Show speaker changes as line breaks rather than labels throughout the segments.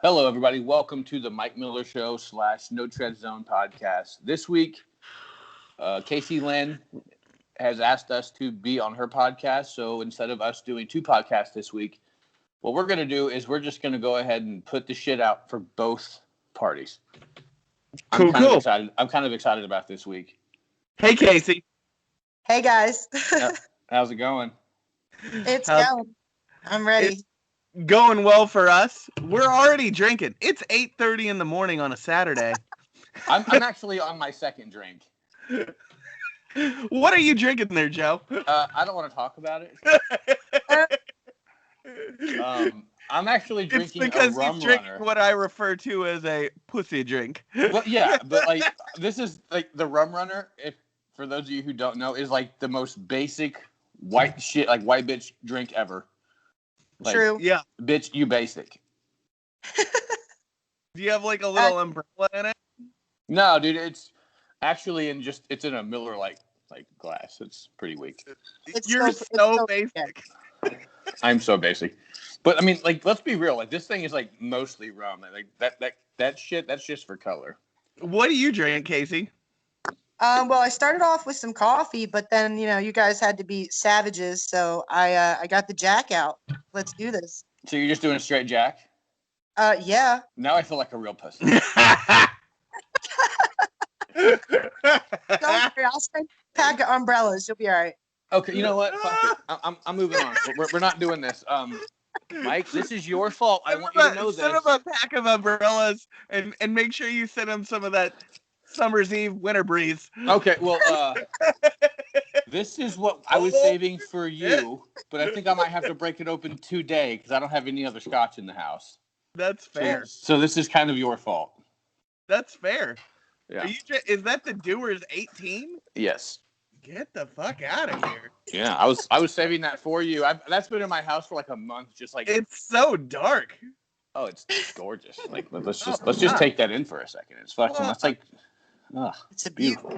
Hello, everybody. Welcome to the Mike Miller Show / No Tread Zone podcast. This week, Casey Lynn has asked us to be on her podcast. So instead of us doing two podcasts this week, what we're going to do is we're just going to go ahead and put the shit out for both parties. I'm kind of excited. I'm kind of excited about this week.
Hey, Casey.
Hey, guys.
How's it going?
It's going. I'm ready.
It's going well for us. We're already drinking. It's 8:30 in the morning on a Saturday.
I'm actually on my second drink.
What are you drinking there, Joe?
I don't want to talk about it. I'm actually drinking
it's because
a rum
he's drinking
runner.
what I refer to as a pussy drink.
Well, yeah, but like this is like the rum runner. If for those of you who don't know, is like the most basic white shit, like white bitch drink ever. Like,
True.
Yeah.
Bitch, you basic.
Do you have like a little umbrella in it?
No, dude, it's actually it's in a Miller like glass. It's pretty weak.
You're so basic.
I'm so basic. But I mean, like, let's be real. Like, this thing is like mostly rum. Like that shit. That's just for color.
What do you drink, Casey?
Well, I started off with some coffee, but then you guys had to be savages, so I got the Jack out. Let's do this.
So you're just doing a straight Jack?
Yeah.
Now I feel like a real pussy.
Don't worry, I'll send a pack of umbrellas. You'll be all right.
Okay, you know what? Fuck it. I'm moving on. We're not doing this. Mike, this is your fault. I want you to know this.
Send him a pack of umbrellas and make sure you send him some of that summer's eve winter breeze.
Okay, well, this is what I was saving for you, but I think I might have to break it open today because I don't have any other scotch in the house.
That's fair.
So this is kind of your fault.
That's fair.
Yeah.
Is that the Doers 18?
Yes.
Get the fuck out of here.
Yeah, I was saving that for you. That's been in my house for like a month, just like
it's so dark.
Oh, it's gorgeous. Like let's just take that in for a second. It's fucking. It's like,
it's a beautiful.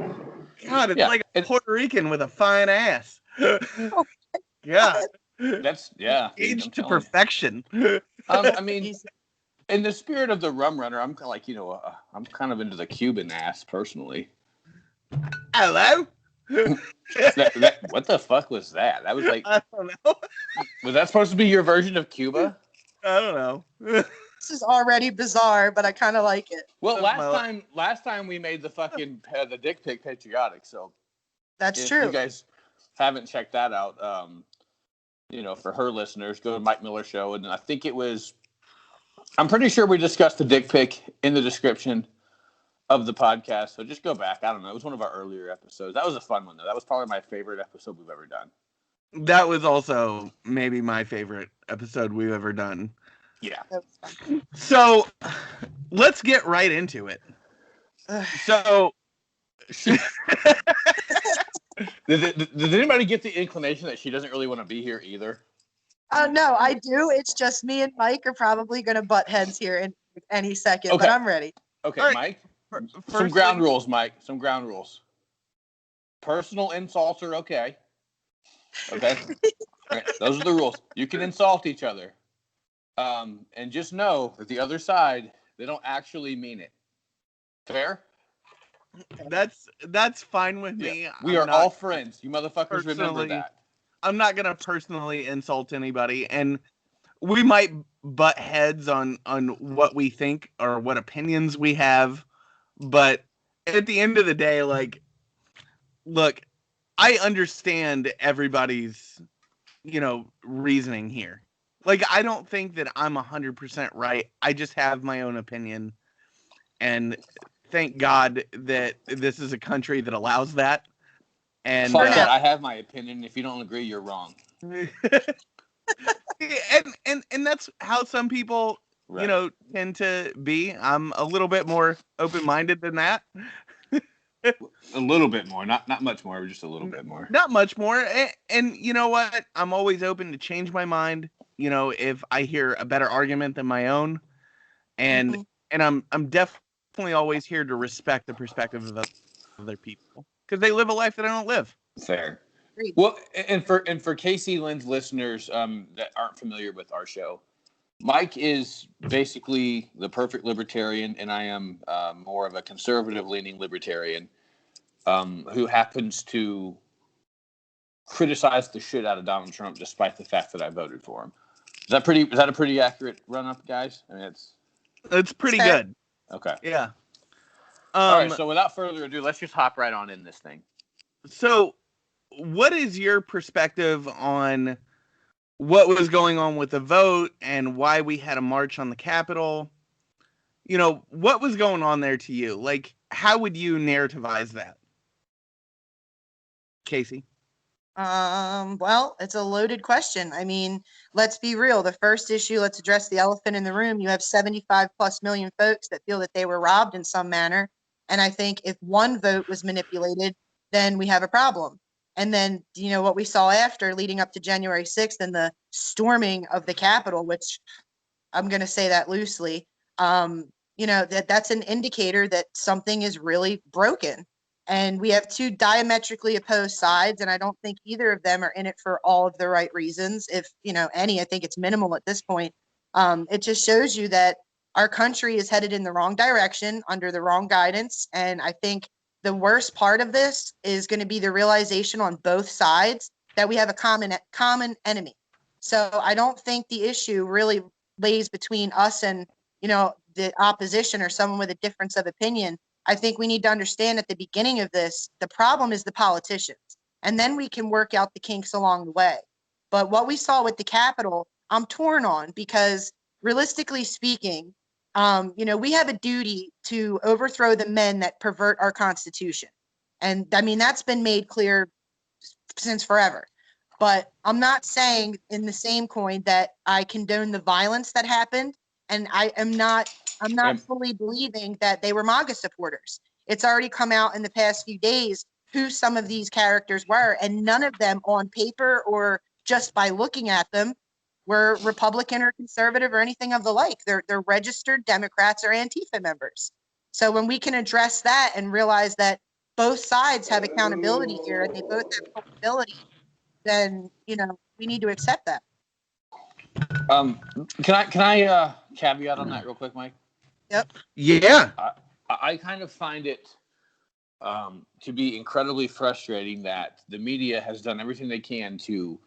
God, it's like a Puerto Rican with a fine ass. Yeah,
that's
aged to perfection.
I mean, in the spirit of the rum runner, I'm like I'm kind of into the Cuban ass personally.
Hello.
What the fuck was that? That was like,
I don't know.
Was that supposed to be your version of Cuba?
I don't know.
This is already bizarre, but I kind of like it.
Well, last time we made the fucking the dick pic patriotic, so
that's
if
true.
You guys haven't checked that out, for her listeners, go to Mike Miller Show, and I think it was. I'm pretty sure we discussed the dick pic in the description of the podcast, so just go back. I don't know. It was one of our earlier episodes. That was a fun one, though. That was probably my favorite episode we've ever done.
That was also maybe my favorite episode we've ever done.
Yeah.
So let's get right into it. So
did anybody get the inclination that she doesn't really want to be here either?
No, I do. It's just me and Mike are probably going to butt heads here in any second,
okay.
But I'm ready.
Okay, right. Mike. Some ground rules, Mike. Some ground rules. Personal insults are okay. Okay? Okay. Those are the rules. You can insult each other. And just know that the other side, they don't actually mean it. Fair?
That's fine with me.
We are all friends. You motherfuckers remember that.
I'm not going to personally insult anybody. And we might butt heads on what we think or what opinions we have. But at the end of the day, like, look, I understand everybody's, reasoning here. Like, I don't think that I'm 100% right. I just have my own opinion. And thank God that this is a country that allows that. And
fuck that. I have my opinion. If you don't agree, you're wrong.
and that's how some people, right, tend to be. I'm a little bit more open-minded than that.
A little bit more, not much more, just a little bit more.
Not much more. And you know what? I'm always open to change my mind, if I hear a better argument than my own. And I'm definitely always here to respect the perspective of other people because they live a life that I don't live.
Fair. Well, and for Casey Lynn's listeners that aren't familiar with our show, Mike is basically the perfect libertarian, and I am more of a conservative-leaning libertarian who happens to criticize the shit out of Donald Trump, despite the fact that I voted for him. Is that a pretty accurate run-up, guys? I mean,
it's pretty good.
Okay.
Yeah.
All right. So without further ado, let's just hop right on in this thing.
So, what is your perspective on what was going on with the vote and why we had a march on the Capitol? You know, what was going on there to you? Like, how would you narrativize that? Casey?
Well, it's a loaded question. I mean, let's be real. The first issue, let's address the elephant in the room. You have 75 plus million folks that feel that they were robbed in some manner. And I think if one vote was manipulated, then we have a problem. And then, you know, what we saw after leading up to January 6th and the storming of the Capitol, which I'm going to say that loosely, you know, that's an indicator that something is really broken. And we have two diametrically opposed sides, and I don't think either of them are in it for all of the right reasons. If, you know, any, I think it's minimal at this point. It just shows you that our country is headed in the wrong direction under the wrong guidance. And I think the worst part of this is going to be the realization on both sides that we have a common enemy. So I don't think the issue really lays between us and, you know, the opposition or someone with a difference of opinion. I think we need to understand at the beginning of this, the problem is the politicians, and then we can work out the kinks along the way. But what we saw with the Capitol, I'm torn on, because realistically speaking, you know, we have a duty to overthrow the men that pervert our Constitution. And I mean, that's been made clear since forever. But I'm not saying in the same coin that I condone the violence that happened. And I'm not fully believing that they were MAGA supporters. It's already come out in the past few days who some of these characters were, and none of them on paper or just by looking at them were Republican or conservative or anything of the like. They're registered Democrats or Antifa members. So when we can address that and realize that both sides have accountability here and they both have culpability, then, you know, we need to accept that.
Can I caveat on that real quick, Mike?
Yep.
Yeah.
I kind of find it to be incredibly frustrating that the media has done everything they can to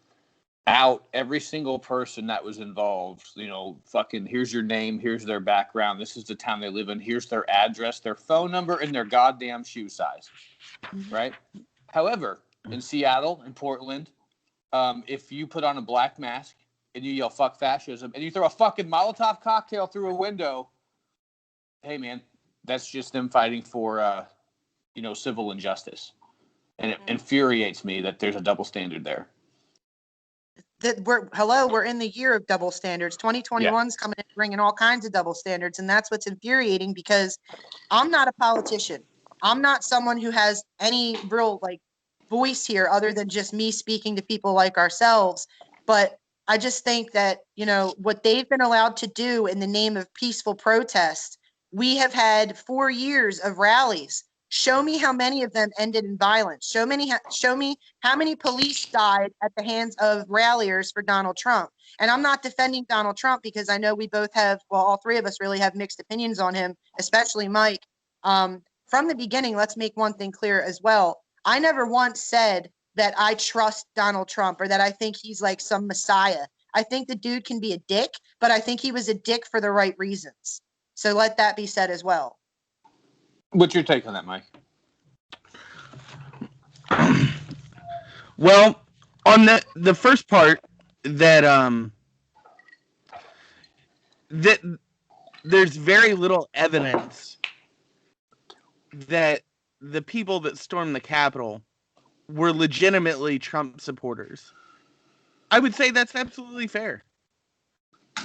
out every single person that was involved. You know, fucking, here's your name, here's their background, this is the town they live in, here's their address, their phone number, and their goddamn shoe size. Right? However, in Seattle, in Portland, if you put on a black mask and you yell "fuck fascism" and you throw a fucking Molotov cocktail through a window, hey man, that's just them fighting for you know, civil injustice, and it infuriates me that there's a double standard there.
That we're in the year of double standards. 2021 is coming in bringing all kinds of double standards, and that's what's infuriating, because I'm not a politician. I'm not someone who has any real like voice here other than just me speaking to people like ourselves. But I just think that, you know, what they've been allowed to do in the name of peaceful protest, we have had 4 years of rallies. Show me how many of them ended in violence. Show me how many police died at the hands of ralliers for Donald Trump. And I'm not defending Donald Trump, because I know we both have, well, all three of us really have mixed opinions on him, especially Mike. From the beginning, let's make one thing clear as well. I never once said that I trust Donald Trump or that I think he's like some messiah. I think the dude can be a dick, but I think he was a dick for the right reasons. So let that be said as well.
What's your take on that, Mike?
Well, on the first part, that that there's very little evidence that the people that stormed the Capitol were legitimately Trump supporters. I would say that's absolutely fair.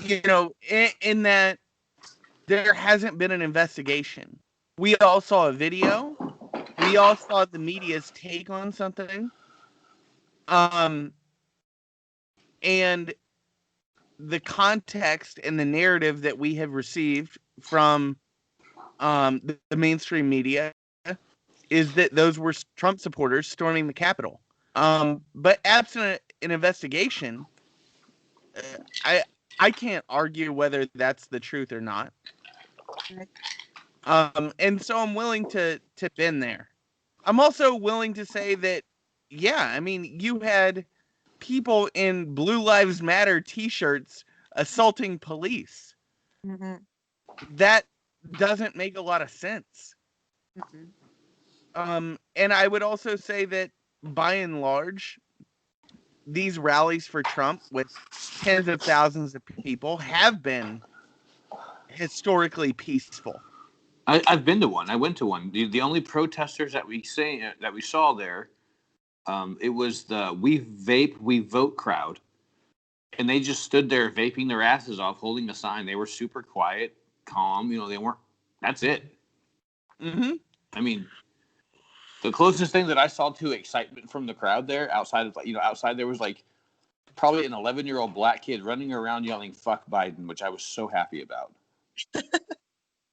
You know, in that there hasn't been an investigation. We all saw a video. We all saw the media's take on something. And the context and the narrative that we have received from the mainstream media is that those were Trump supporters storming the Capitol. But absent an investigation, I I can't argue whether that's the truth or not. And so I'm willing to bend there. I'm also willing to say that, yeah, I mean, you had people in Blue Lives Matter t-shirts assaulting police.
Mm-hmm.
That doesn't make a lot of sense.
Mm-hmm.
And I would also say that by and large, these rallies for Trump with tens of thousands of people have been historically peaceful.
I've been to one. I went to one. The only protesters that we saw there, it was the "We Vape, We Vote" crowd, and they just stood there vaping their asses off, holding a sign. They were super quiet, calm. You know, they weren't. That's it.
Mm-hmm.
I mean, the closest thing that I saw to excitement from the crowd there, outside there was like probably an 11-year-old black kid running around yelling "fuck Biden," which I was so happy about.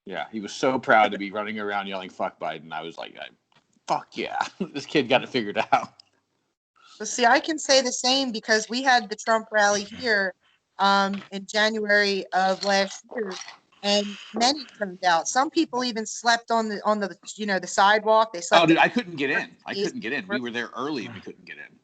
Yeah, he was so proud to be running around yelling "fuck Biden." I was like, "Fuck yeah, this kid got it figured out."
Well, see, I can say the same because we had the Trump rally here in January of last year, and many turned out. Some people even slept on the sidewalk. They
Oh,
slept
dude,
at
I couldn't get in. We were there early and we couldn't get in.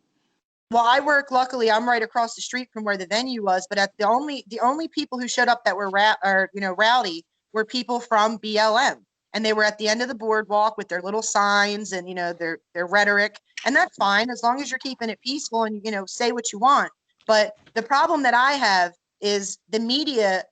Well, I work. Luckily, I'm right across the street from where the venue was. But the only people who showed up that were rowdy were people from BLM, and they were at the end of the boardwalk with their little signs and their rhetoric, and that's fine as long as you're keeping it peaceful and say what you want. But the problem that I have is the media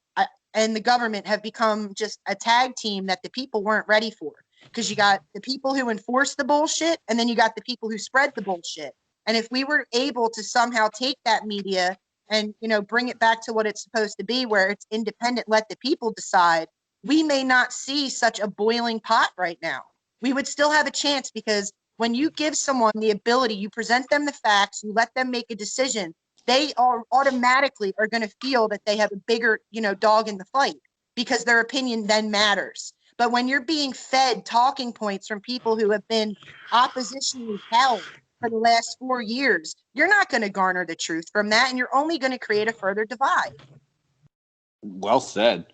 and the government have become just a tag team that the people weren't ready for, because you got the people who enforce the bullshit, and then you got the people who spread the bullshit. And if we were able to somehow take that media and bring it back to what it's supposed to be, where it's independent, let the people decide, we may not see such a boiling pot right now. We would still have a chance, because when you give someone the ability, you present them the facts, you let them make a decision, they are automatically are going to feel that they have a bigger dog in the fight, because their opinion then matters. But when you're being fed talking points from people who have been oppositionally held for the last 4 years, you're not going to garner the truth from that, and you're only going to create a further divide.
Well said.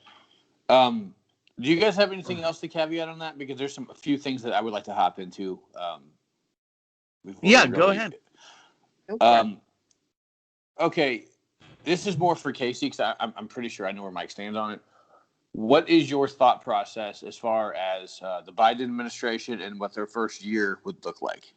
Do you guys have anything else to caveat on that? Because there's a few things that I would like to hop into.
Yeah, go ahead.
Okay, this is more for Casey because I'm pretty sure I know where Mike stands on it. What is your thought process as far as the Biden administration and what their first year would look like?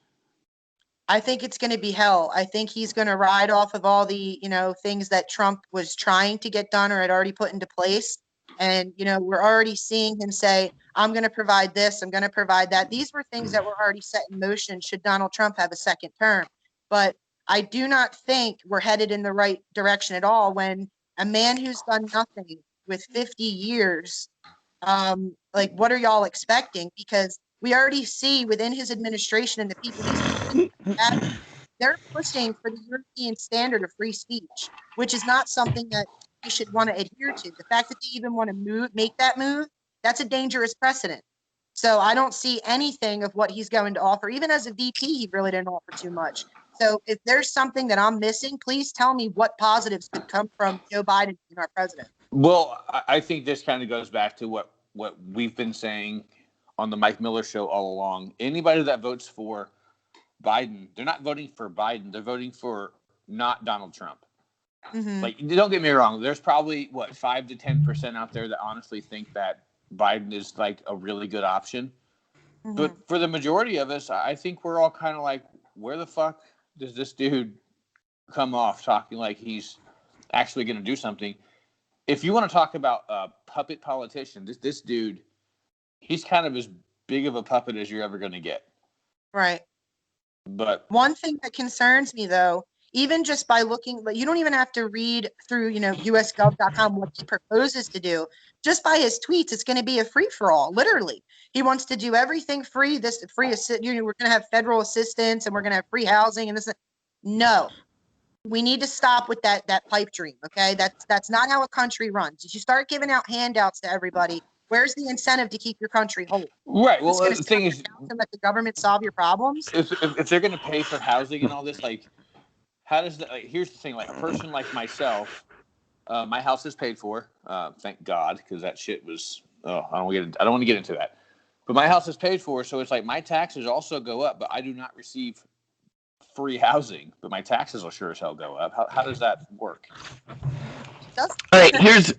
I think it's going to be hell. I think he's going to ride off of all the, things that Trump was trying to get done or had already put into place. And, we're already seeing him say, I'm going to provide this, I'm going to provide that. These were things that were already set in motion should Donald Trump have a second term. But I do not think we're headed in the right direction at all when a man who's done nothing with 50 years, like, what are y'all expecting? Because we already see within his administration and the people he's they're pushing for the European standard of free speech, which is not something that we should want to adhere to. The fact that they even want to make that move, that's a dangerous precedent. So I don't see anything of what he's going to offer. Even as a VP, he really didn't offer too much. So if there's something that I'm missing, please tell me what positives could come from Joe Biden being our president.
Well, I think this kind of goes back to what we've been saying on the Mike Miller show all along. Anybody that votes for Biden, they're not voting for Biden. They're voting for not Donald Trump.
Mm-hmm.
Like, don't get me wrong. There's probably 5 to 10% out there that honestly think that Biden is like a really good option.
Mm-hmm.
But for the majority of us, I think we're all kind of like, where the fuck does this dude come off talking like he's actually going to do something? If you want to talk about a puppet politician, this dude, he's kind of as big of a puppet as you're ever going to get.
Right.
But
one thing that concerns me, though, even just by looking, you don't even have to read through, usgov.com what he proposes to do. Just by his tweets, it's going to be a free for all. Literally, he wants to do everything free. This free, we're going to have federal assistance and we're going to have free housing and this. No, we need to stop with that pipe dream. Okay, that's not how a country runs. If you start giving out handouts to everybody, where's the incentive to keep your country whole?
right. Well, the thing is,
to let the government solve your problems.
If they're going to pay for housing and all this, like, how does that? Like, here's the thing: like a person like myself, My house is paid for. Thank God, because that shit was. Oh, I don't want to get into that. But my house is paid for, so it's like my taxes also go up, but I do not receive free housing, but my taxes will sure as hell go up. How does that work?
All right,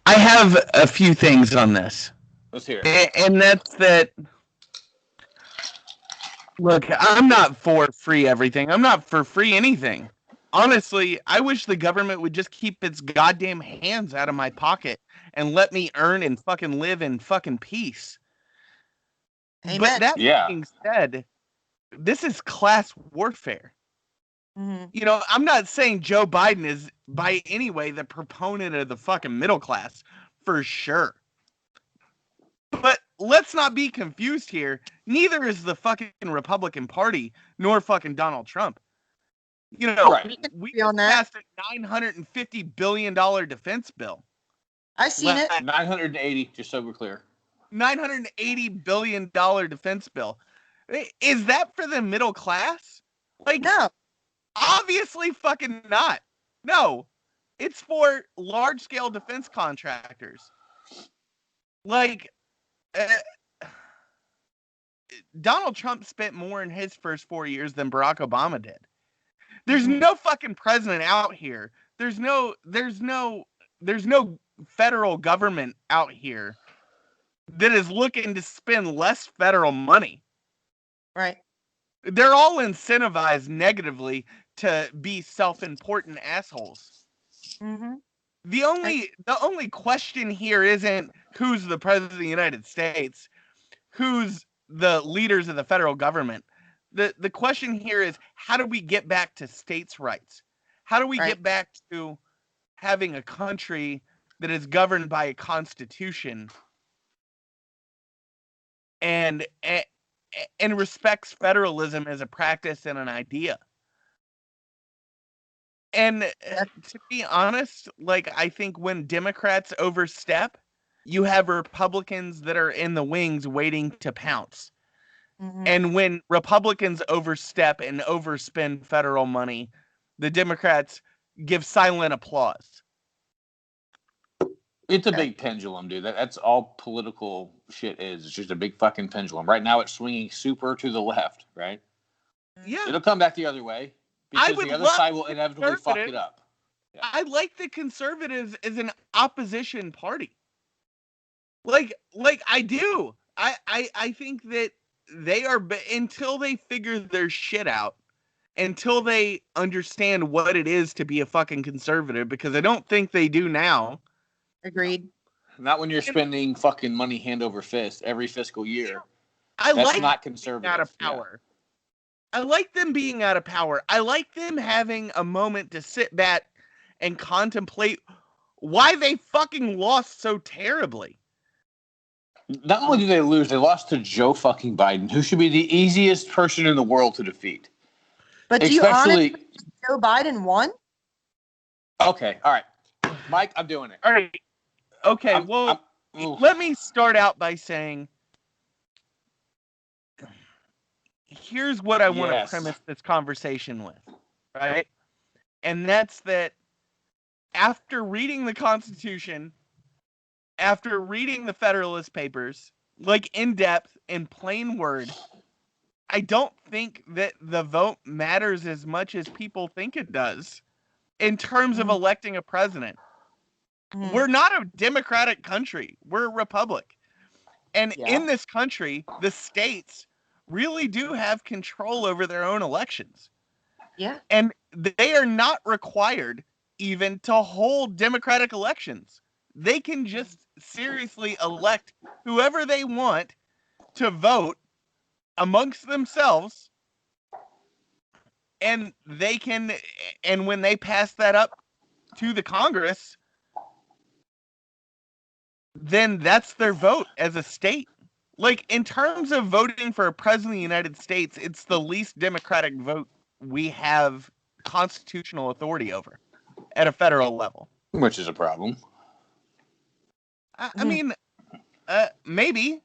I have a few things on this.
Let's hear it.
And that's that. Look, I'm not for free everything. I'm not for free anything. Honestly, I wish the government would just keep its goddamn hands out of my pocket and let me earn and fucking live in fucking peace.
Amen.
But that
Yeah.
being said, this is class warfare.
Mm-hmm.
You know, I'm not saying Joe Biden is by any way the proponent of the fucking middle class, for sure. But let's not be confused here. Neither is the fucking Republican Party nor fucking Donald Trump. You know,
Right.
we
on that.
passed a $950 billion defense bill.
I seen it.
980, just so we're clear.
$980 billion defense bill. Is that for the middle class? Like,
No.
obviously fucking not. No. It's for large-scale defense contractors. Like, Donald Trump spent more in his first 4 years than Barack Obama did. There's no fucking president out here. There's no federal government out here that is looking to spend less federal money.
Right.
They're all incentivized negatively to be self-important assholes.
Mm-hmm.
The only question here isn't who's the president of the United States, who's the leaders of the federal government. The question here is, how do we get back to states' rights? How do we get back to having a country that is governed by a constitution and respects federalism as a practice and an idea? And to be honest, like, I think when Democrats overstep, you have Republicans that are in the wings waiting to pounce.
Mm-hmm.
And when Republicans overstep and overspend federal money, the Democrats give silent applause.
It's a big pendulum, dude. That's all political shit is. It's just a big fucking pendulum. Right now, it's swinging super to the left, right?
Yeah.
It'll come back the other way because the other side will inevitably fuck it up.
Yeah. I like the conservatives as an opposition party. Like I do. I think that they are, until they figure their shit out, until they understand what it is to be a fucking conservative, because I don't think they do now.
Agreed.
Not when you're spending fucking money hand over fist every fiscal year.
That's
like not conservative.
Out of power. Yeah. I like them being out of power. I like them having a moment to sit back and contemplate why they fucking lost so terribly.
Not only do they lose, they lost to Joe fucking Biden, who should be the easiest person in the world to defeat.
But do you honestly think Joe Biden won?
Okay, all right. Mike, I'm doing it.
All right. Okay, let me start out by saying, here's what I want to premise this conversation with, right? And that's that after reading the Constitution, after reading the Federalist Papers, like in depth, in plain word, I don't think that the vote matters as much as people think it does in terms of electing a president. We're not a democratic country. We're a republic. And in this country, the states really do have control over their own elections.
Yeah.
And they are not required even to hold democratic elections. They can just seriously elect whoever they want to vote amongst themselves. And when they pass that up to the Congress, then that's their vote as a state. Like, in terms of voting for a president of the United States, it's the least democratic vote we have constitutional authority over at a federal level.
Which is a problem.
I mean, maybe.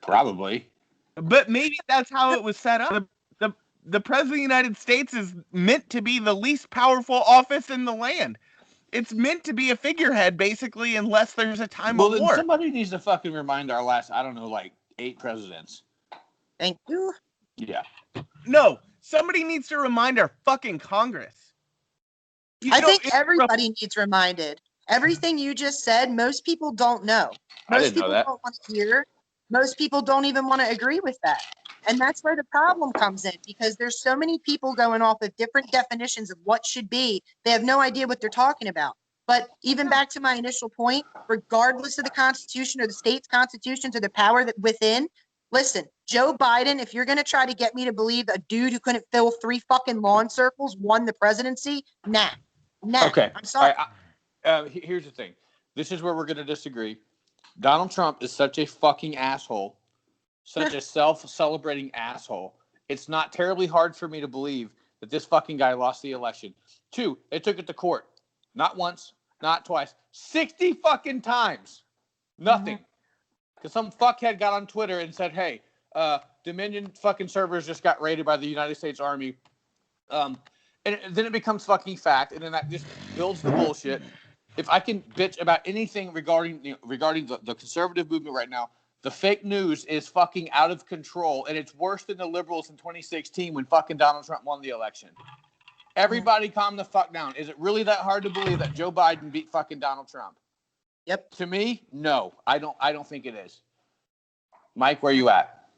Probably.
But maybe that's how it was set up. the President of the United States is meant to be the least powerful office in the land. It's meant to be a figurehead, basically, unless there's a time
Well,
of
then
war.
somebody needs to fucking remind our last, I don't know, like 8 presidents.
Thank you.
Yeah.
No, somebody needs to remind our fucking Congress.
I think everybody needs reminded. Everything you just said, most people don't know.
I
Most
didn't know
people
that.
don't want to hear. Most people don't even want to agree with that. And that's where the problem comes in, because there's so many people going off of different definitions of what should be. They have no idea what they're talking about. But even back to my initial point, regardless of the Constitution or the state's constitutions or the power that within, listen, Joe Biden, if you're going to try to get me to believe a dude who couldn't fill 3 fucking lawn circles won the presidency, nah.
Okay.
I'm sorry.
All right, here's the thing. This is where we're going to disagree. Donald Trump is such a fucking asshole, such a self-celebrating asshole. It's not terribly hard for me to believe that this fucking guy lost the election. 2, they took it to court. Not once, not twice, 60 fucking times. Nothing. Because some fuckhead got on Twitter and said, hey, Dominion fucking servers just got raided by the United States Army. And then it becomes fucking fact, and then that just builds the bullshit. If I can bitch about anything regarding the conservative movement right now, the fake news is fucking out of control, and it's worse than the liberals in 2016 when fucking Donald Trump won the election. Everybody calm the fuck down. Is it really that hard to believe that Joe Biden beat fucking Donald Trump?
Yep.
To me, no. I don't think it is. Mike, where you at?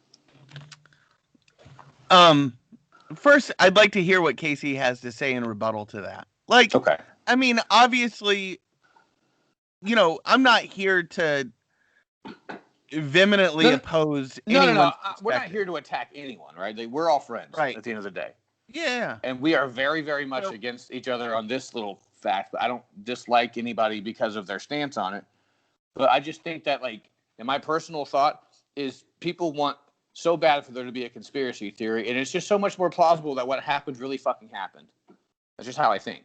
First, I'd like to hear what Casey has to say in rebuttal to that. Like,
Okay.
I mean, obviously, you know, I'm not here to vehemently oppose anyone's
No. We're not here to attack anyone, right? We're all friends at the end of the day.
Yeah.
And we are very, very much against each other on this little fact. But I don't dislike anybody because of their stance on it. But I just think that, like, in my personal thought, is people want so bad for there to be a conspiracy theory, and it's just so much more plausible that what happened really fucking happened. That's just how I think.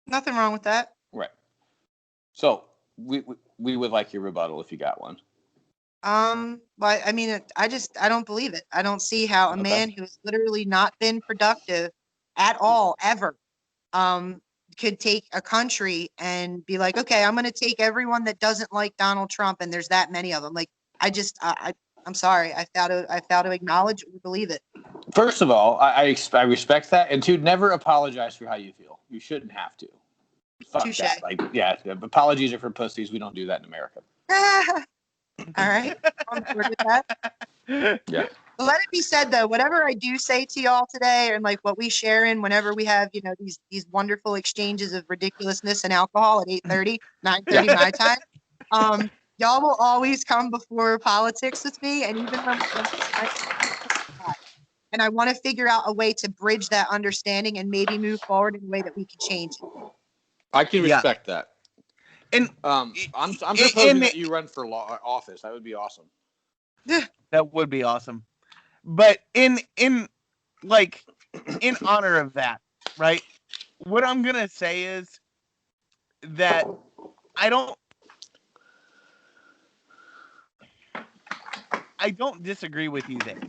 Nothing wrong with that.
Right. So we would like your rebuttal if you got one.
But I mean, I don't believe it. I don't see how a man who has literally not been productive at all ever, could take a country and be like, okay, I'm going to take everyone that doesn't like Donald Trump, and there's that many of them. Like, I'm sorry. I fail to acknowledge or believe it.
First of all, I respect that, and 2, never apologize for how you feel. You shouldn't have to. Fuck
Touche.
that. Like, yeah, apologies are for pussies. We don't do that in America.
All right. I'm bored with that.
Yeah.
But let it be said, though, whatever I do say to y'all today, and like what we share in whenever we have, you know, these wonderful exchanges of ridiculousness and alcohol at 8:30, 9:30 my time, y'all will always come before politics with me, and even when and I want to figure out a way to bridge that understanding and maybe move forward in a way that we can change it.
I can respect that.
And
I'm proposing that you run for office. That would be awesome.
That would be awesome. But in honor of that, right? What I'm gonna say is that I don't disagree with you there.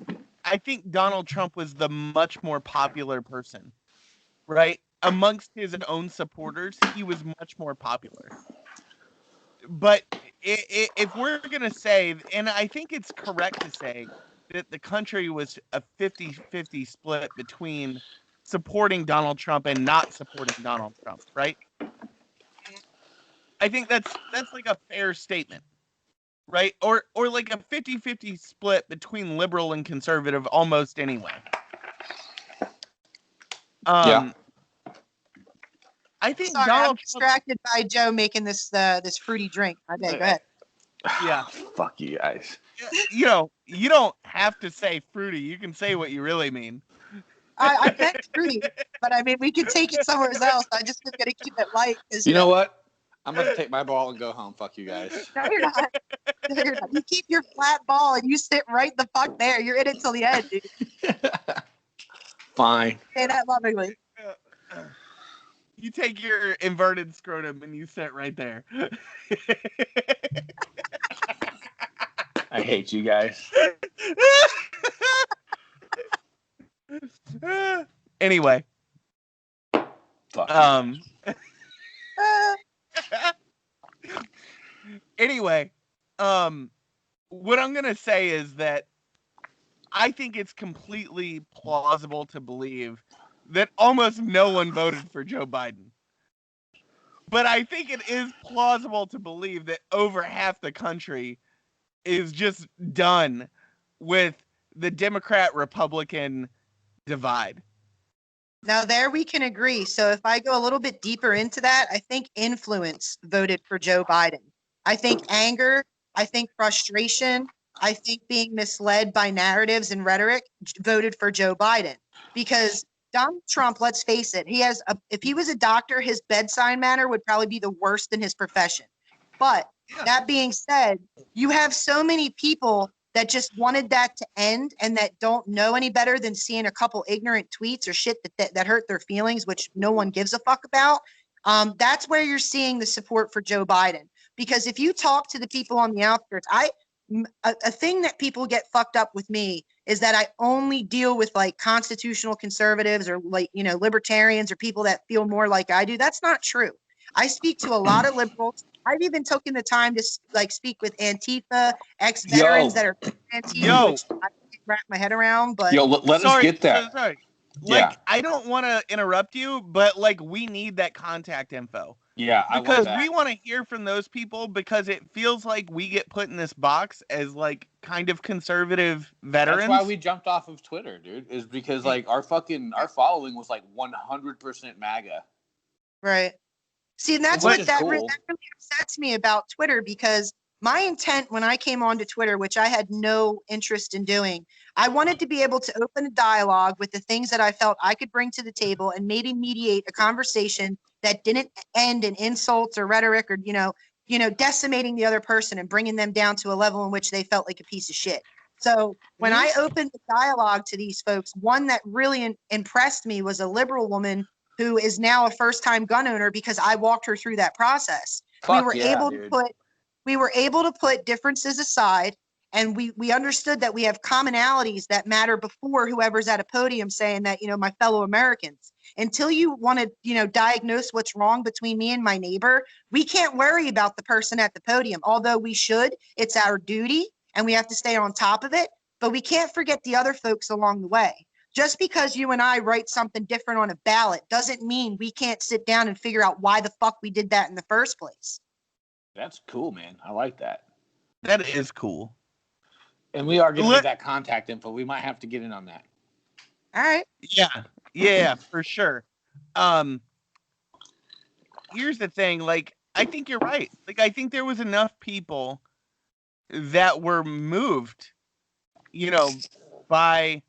I think Donald Trump was the much more popular person, right? Amongst his own supporters, he was much more popular. But if we're going to say, and I think it's correct to say that the country was a 50-50 split between supporting Donald Trump and not supporting Donald Trump, right? I think that's like a fair statement. Right? Or like a 50-50 split between liberal and conservative almost anyway.
Yeah.
I think
Sorry,
Donald
I'm distracted by Joe making this fruity drink. Okay, go ahead.
Yeah.
Fuck you guys.
You know, you don't have to say fruity. You can say what you really mean.
I meant fruity, but I mean, we could take it somewhere else. I just was going to keep it light.
You know what? I'm going to take my ball and go home. Fuck you guys.
No, you're not. No, you're not. You keep your flat ball and you sit right the fuck there. You're in it till the end, dude.
Fine.
Say that lovingly.
You take your inverted scrotum and you sit right there.
I hate you guys.
Anyway.
Fuck.
Anyway, what I'm gonna say is that I think it's completely plausible to believe that almost no one voted for Joe Biden. But I think it is plausible to believe that over half the country is just done with the Democrat-Republican divide.
Now, there we can agree. So if I go a little bit deeper into that, I think influence voted for Joe Biden. I think anger, I think frustration, I think being misled by narratives and rhetoric voted for Joe Biden. Because Donald Trump, let's face it, if he was a doctor, his bedside manner would probably be the worst in his profession. But that being said, you have so many people that just wanted that to end and that don't know any better than seeing a couple ignorant tweets or shit that hurt their feelings, which no one gives a fuck about. That's where you're seeing the support for Joe Biden. Because if you talk to the people on the outskirts, a thing that people get fucked up with me is that I only deal with like constitutional conservatives or like, libertarians or people that feel more like I do. That's not true. I speak to a lot of liberals. I've even taken the time to like speak with Antifa, ex-veterans that are Antifa, which I can't wrap my head around. But
let us get that.
Sorry. Like, I don't want to interrupt you, but like we need that contact info.
Yeah,
because we want to hear from those people because it feels like we get put in this box as like kind of conservative veterans.
That's why we jumped off of Twitter, dude. Is because like our following was like 100% MAGA.
Right. See, and that's that really upsets me about Twitter, because my intent when I came onto Twitter, which I had no interest in doing, I wanted to be able to open a dialogue with the things that I felt I could bring to the table and maybe mediate a conversation that didn't end in insults or rhetoric or, decimating the other person and bringing them down to a level in which they felt like a piece of shit. So when I opened the dialogue to these folks, one that really impressed me was a liberal woman who is now a first-time gun owner because I walked her through that process. We were able to put differences aside, and we understood that we have commonalities that matter before whoever's at a podium saying that, my fellow Americans. Until you want to, diagnose what's wrong between me and my neighbor, we can't worry about the person at the podium. Although we should, it's our duty and we have to stay on top of it, but we can't forget the other folks along the way. Just because you and I write something different on a ballot doesn't mean we can't sit down and figure out why the fuck we did that in the first place.
That's cool, man. I like that.
That is cool.
And we are going to get that contact info. We might have to get in on that.
All right.
Yeah, for sure. Here's the thing. Like, I think you're right. Like, I think there was enough people that were moved, by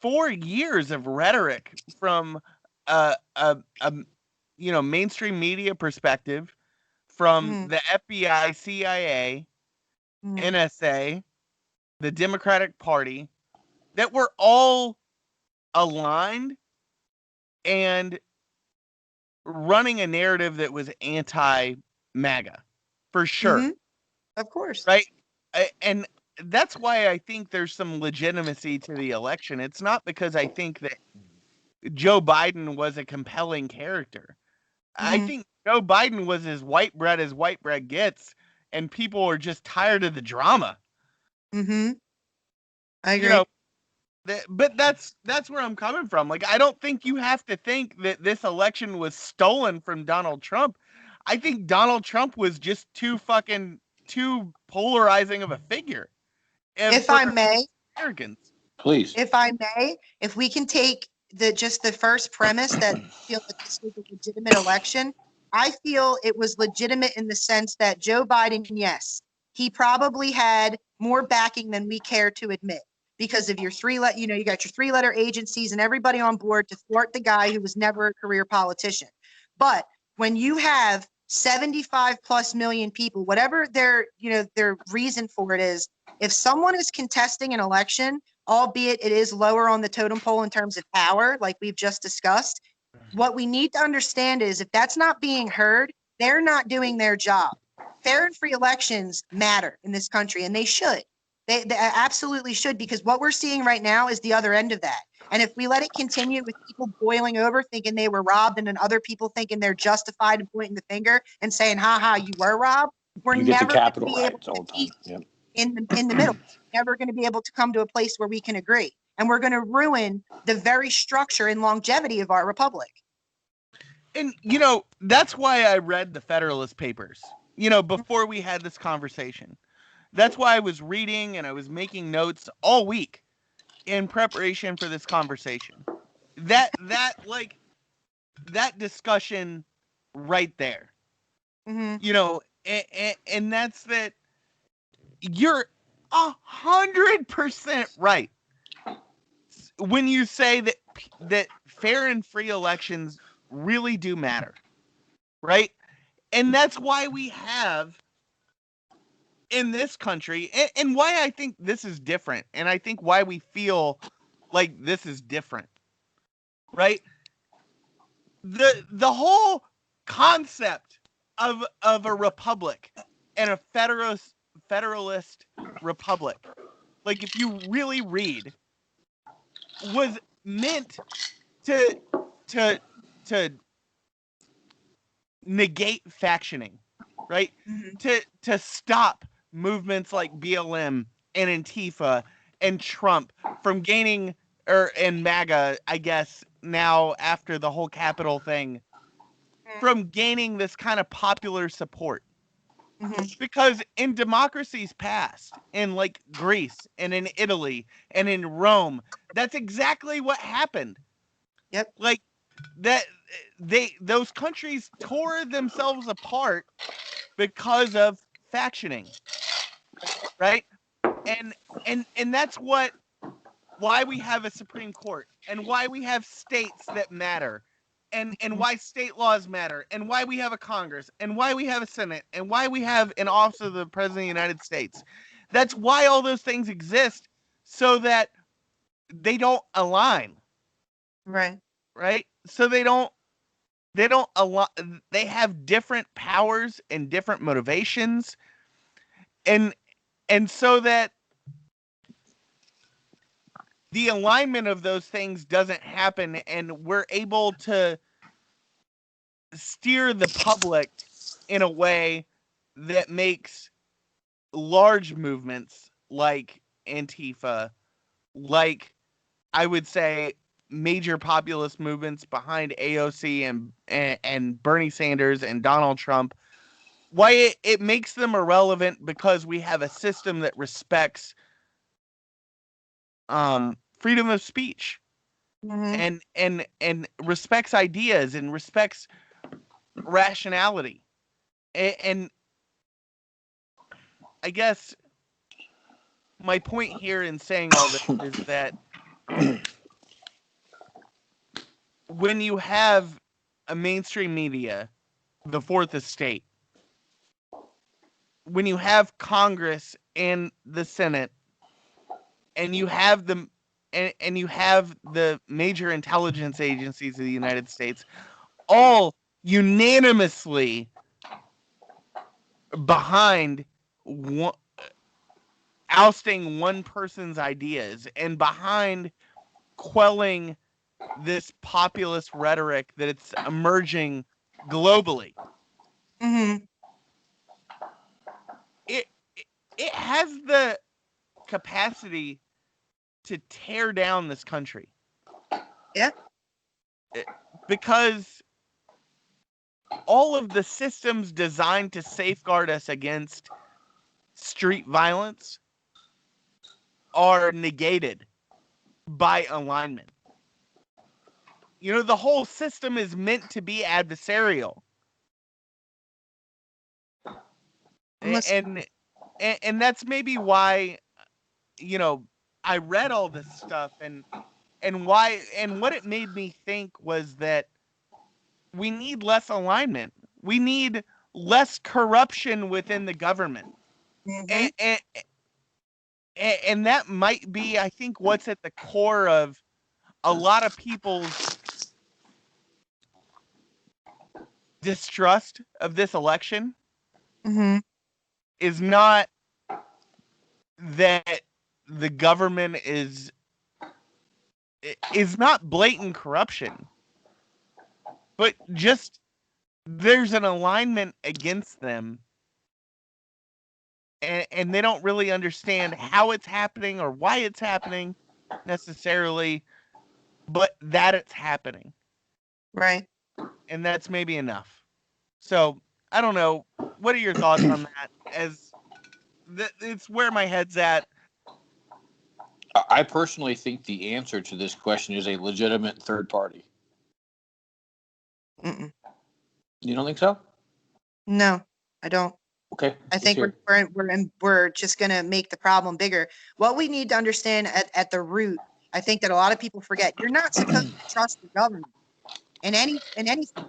4 years of rhetoric from a mainstream media perspective, from the FBI, CIA, NSA, the Democratic Party, that were all aligned and running a narrative that was anti-MAGA, for sure.
Of course.
Right? And that's why I think there's some legitimacy to the election. It's not because I think that Joe Biden was a compelling character. I think Joe Biden was as white bread gets, and people are just tired of the drama.
I agree.
But that's where I'm coming from. Like, I don't think you have to think that this election was stolen from Donald Trump. I think Donald Trump was just too polarizing of a figure.
If I may,
Americans,
please.
If I may, if we can take the first premise that feel that this was a legitimate election, I feel it was legitimate in the sense that Joe Biden, yes, he probably had more backing than we care to admit because of your you got your 3-letter agencies and everybody on board to thwart the guy who was never a career politician. But when you have 75 plus million people, whatever their reason for it is, if someone is contesting an election, albeit it is lower on the totem pole in terms of power, like we've just discussed, what we need to understand is if that's not being heard, they're not doing their job. Fair and free elections matter in this country, and they should. They absolutely should, because what we're seeing right now is the other end of that. And if we let it continue with people boiling over thinking they were robbed and then other people thinking they're justified and pointing the finger and saying, ha ha, you were robbed, we're
You get the
never going to
capital
be able
rights
to
all the time.
peace
Yep.
in the middle. Never going to be able to come to a place where we can agree. And we're going to ruin the very structure and longevity of our republic.
And, that's why I read the Federalist Papers, before we had this conversation. That's why I was reading and I was making notes all week in preparation for this conversation. That discussion right there, and that's that. You're 100% right when you say that fair and free elections really do matter, right? And that's why we have in this country, and why I think this is different, and I think why we feel like this is different, right? The whole concept of a republic and a federalist republic, like if you really read, was meant to to to negate factioning, right? To stop movements like BLM and Antifa and Trump from gaining, and MAGA, I guess, now after the whole Capitol thing, from gaining this kind of popular support. Because in democracies past, in like Greece and in Italy and in Rome, that's exactly what happened.
Yep.
Like that, those countries tore themselves apart because of factioning, right? And that's why we have a Supreme Court, and why we have states that matter, and why state laws matter, and why we have a Congress, and why we have a Senate, and why we have an office of the President of the United States. That's why all those things exist, so that they don't align. Right? So they don't align. They have different powers and different motivations, and so that the alignment of those things doesn't happen, and we're able to steer the public in a way that makes large movements like Antifa, like I would say major populist movements behind AOC and Bernie Sanders and Donald Trump, why it makes them irrelevant, because we have a system that respects freedom of speech, and respects ideas and respects rationality. And I guess my point here in saying all this is that when you have a mainstream media, the fourth estate, when you have Congress and the Senate, and you have and you have the major intelligence agencies of the United States all unanimously behind ousting one person's ideas and behind quelling this populist rhetoric that it's emerging globally. It has the capacity to tear down this country.
Yeah.
Because all of the systems designed to safeguard us against street violence are negated by alignment. The whole system is meant to be adversarial. And that's maybe why, I read all this stuff, and why, and what it made me think was that we need less alignment. We need less corruption within the government. And that might be, I think, what's at the core of a lot of people's distrust of this election, is not that the government is not blatant corruption, but just there's an alignment against them, and they don't really understand how it's happening or why it's happening necessarily, but that it's happening.
Right.
And that's maybe enough. So I don't know. What are your thoughts on that? It's where my head's at.
I personally think the answer to this question is a legitimate third party.
Mm-mm.
You don't think so?
No, I don't.
Okay.
I think we're just going to make the problem bigger. What we need to understand at the root, I think that a lot of people forget, you're not supposed to trust the government in anything.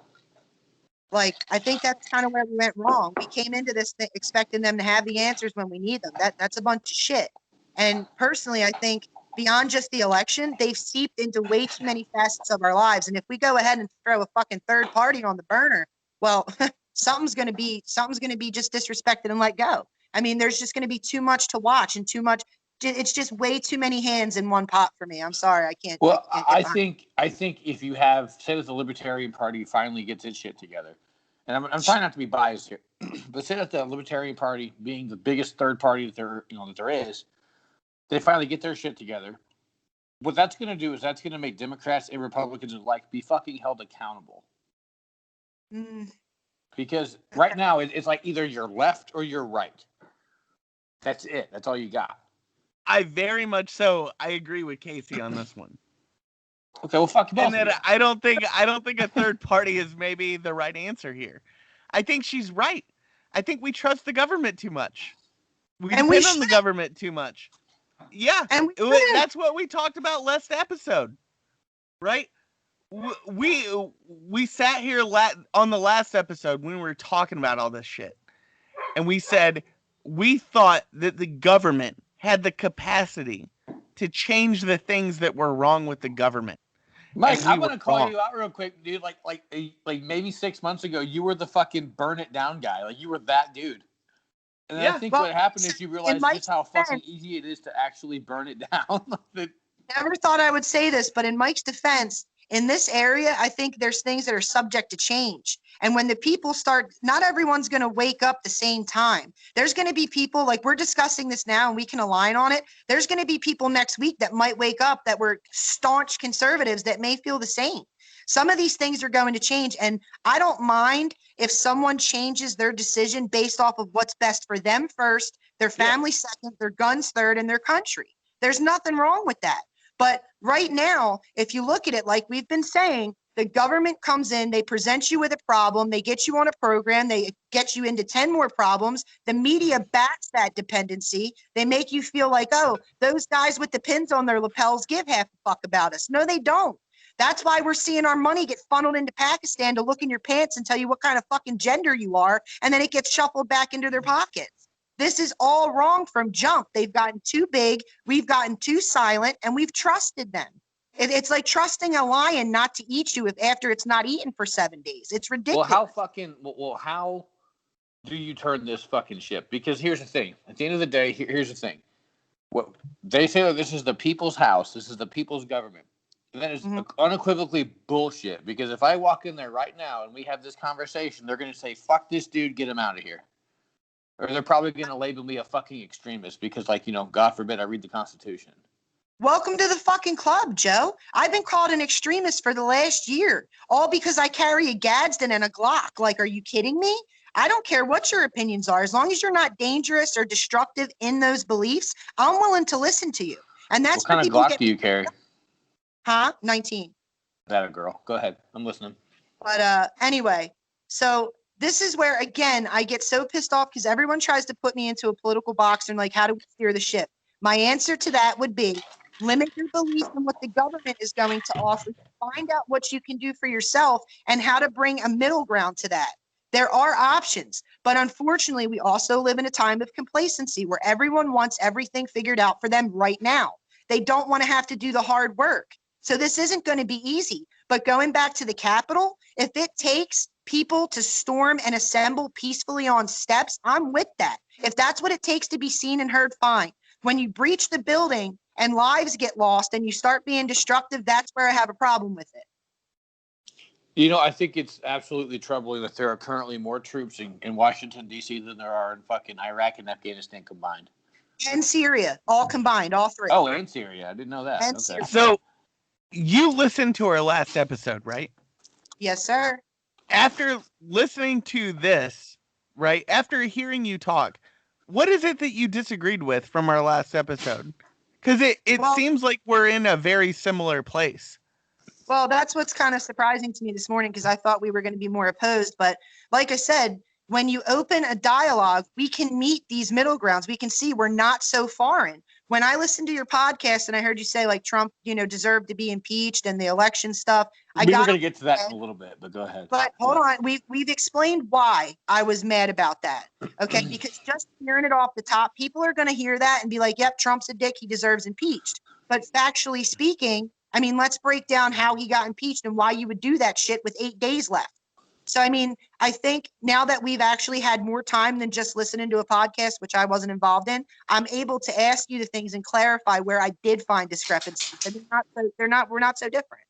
Like, I think that's kind of where we went wrong. We came into this thing expecting them to have the answers when we need them. That's a bunch of shit. And personally, I think beyond just the election, they've seeped into way too many facets of our lives. And if we go ahead and throw a fucking third party on the burner, well, something's gonna be just disrespected and let go. I mean, there's just gonna be too much to watch and too much. It's just way too many hands in one pot for me. I'm sorry, I can't.
Well,
I can't
I think if you have, say that the Libertarian Party finally gets its shit together, and I'm trying not to be biased here, but say that the Libertarian Party, being the biggest third party that there is, they finally get their shit together. What that's going to do is that's going to make Democrats and Republicans alike be fucking held accountable. Because right now it's like either you're left or you're right. That's it. That's all you got.
I very much so. I agree with Casey on this one.
Okay, well, fuck you both.
And then I don't think a third party is maybe the right answer here. I think she's right. I think we trust the government too much. We depend on the government too much. Yeah,
and
that's what we talked about last episode, right? We sat here on the last episode when we were talking about all this shit, and we said we thought that the government had the capacity to change the things that were wrong with the government.
Mike, I'm gonna call you out real quick, dude. Like maybe 6 months ago, you were the fucking burn it down guy. Like you were that dude. And I think what happened is you realized just how fucking easy it is to actually burn it down.
Never thought I would say this, but in Mike's defense, in this area, I think there's things that are subject to change. And when the people start, not everyone's going to wake up the same time. There's going to be people, like we're discussing this now and we can align on it. There's going to be people next week that might wake up that were staunch conservatives that may feel the same. Some of these things are going to change. And I don't mind if someone changes their decision based off of what's best for them first, their family second, their guns third, and their country. There's nothing wrong with that. But right now, if you look at it, like we've been saying, the government comes in, they present you with a problem, they get you on a program, they get you into 10 more problems. The media backs that dependency. They make you feel like, oh, those guys with the pins on their lapels give half a fuck about us. No, they don't. That's why we're seeing our money get funneled into Pakistan to look in your pants and tell you what kind of fucking gender you are, and then it gets shuffled back into their pockets. This is all wrong from jump. They've gotten too big, we've gotten too silent, and we've trusted them. It's like trusting a lion not to eat you if after it's not eaten for 7 days. It's ridiculous.
How do you turn this fucking ship? Because here's the thing. At the end of the day, here's the thing. What they say that this is the people's house. This is the people's government. And that is unequivocally bullshit. Because if I walk in there right now and we have this conversation, they're going to say, fuck this dude, get him out of here. Or they're probably going to label me a fucking extremist because, God forbid I read the Constitution.
Welcome to the fucking club, Joe. I've been called an extremist for the last year, all because I carry a Gadsden and a Glock. Like, are you kidding me? I don't care what your opinions are. As long as you're not dangerous or destructive in those beliefs, I'm willing to listen to you. And that's
what kind of Glock do you carry?
Huh? 19.
That a girl. Go ahead. I'm listening.
But anyway, so this is where, again, I get so pissed off because everyone tries to put me into a political box and like, how do we steer the ship? My answer to that would be limit your belief in what the government is going to offer. Find out what you can do for yourself and how to bring a middle ground to that. There are options, but unfortunately, we also live in a time of complacency where everyone wants everything figured out for them right now. They don't want to have to do the hard work. So this isn't going to be easy. But going back to the Capitol, if it takes people to storm and assemble peacefully on steps, I'm with that. If that's what it takes to be seen and heard, fine. When you breach the building and lives get lost and you start being destructive, that's where I have a problem with it.
You know, I think it's absolutely troubling that there are currently more troops in Washington, D.C. than there are in fucking Iraq and Afghanistan combined.
And Syria, all combined, all three.
Oh, and Syria. I didn't know that.
And
Okay.
Syria.
So you listened to our last episode, right?
Yes, sir.
After listening to this, right, after hearing you talk, what is it that you disagreed with from our last episode? Because it seems like we're in a very similar place.
Well, that's what's kind of surprising to me this morning, because I thought we were going to be more opposed. But like I said, when you open a dialogue, we can meet these middle grounds. We can see we're not so foreign. When I listened to your podcast and I heard you say like Trump, deserved to be impeached and the election stuff,
We were going to get to that in a little bit, but go ahead.
But hold on, we've explained why I was mad about that. Okay, because just hearing it off the top, people are going to hear that and be like, "Yep, Trump's a dick. He deserves impeached." But factually speaking, I mean, let's break down how he got impeached and why you would do that shit with 8 days left. So, I mean, I think now that we've actually had more time than just listening to a podcast, which I wasn't involved in, I'm able to ask you the things and clarify where I did find discrepancies. And we're not so different.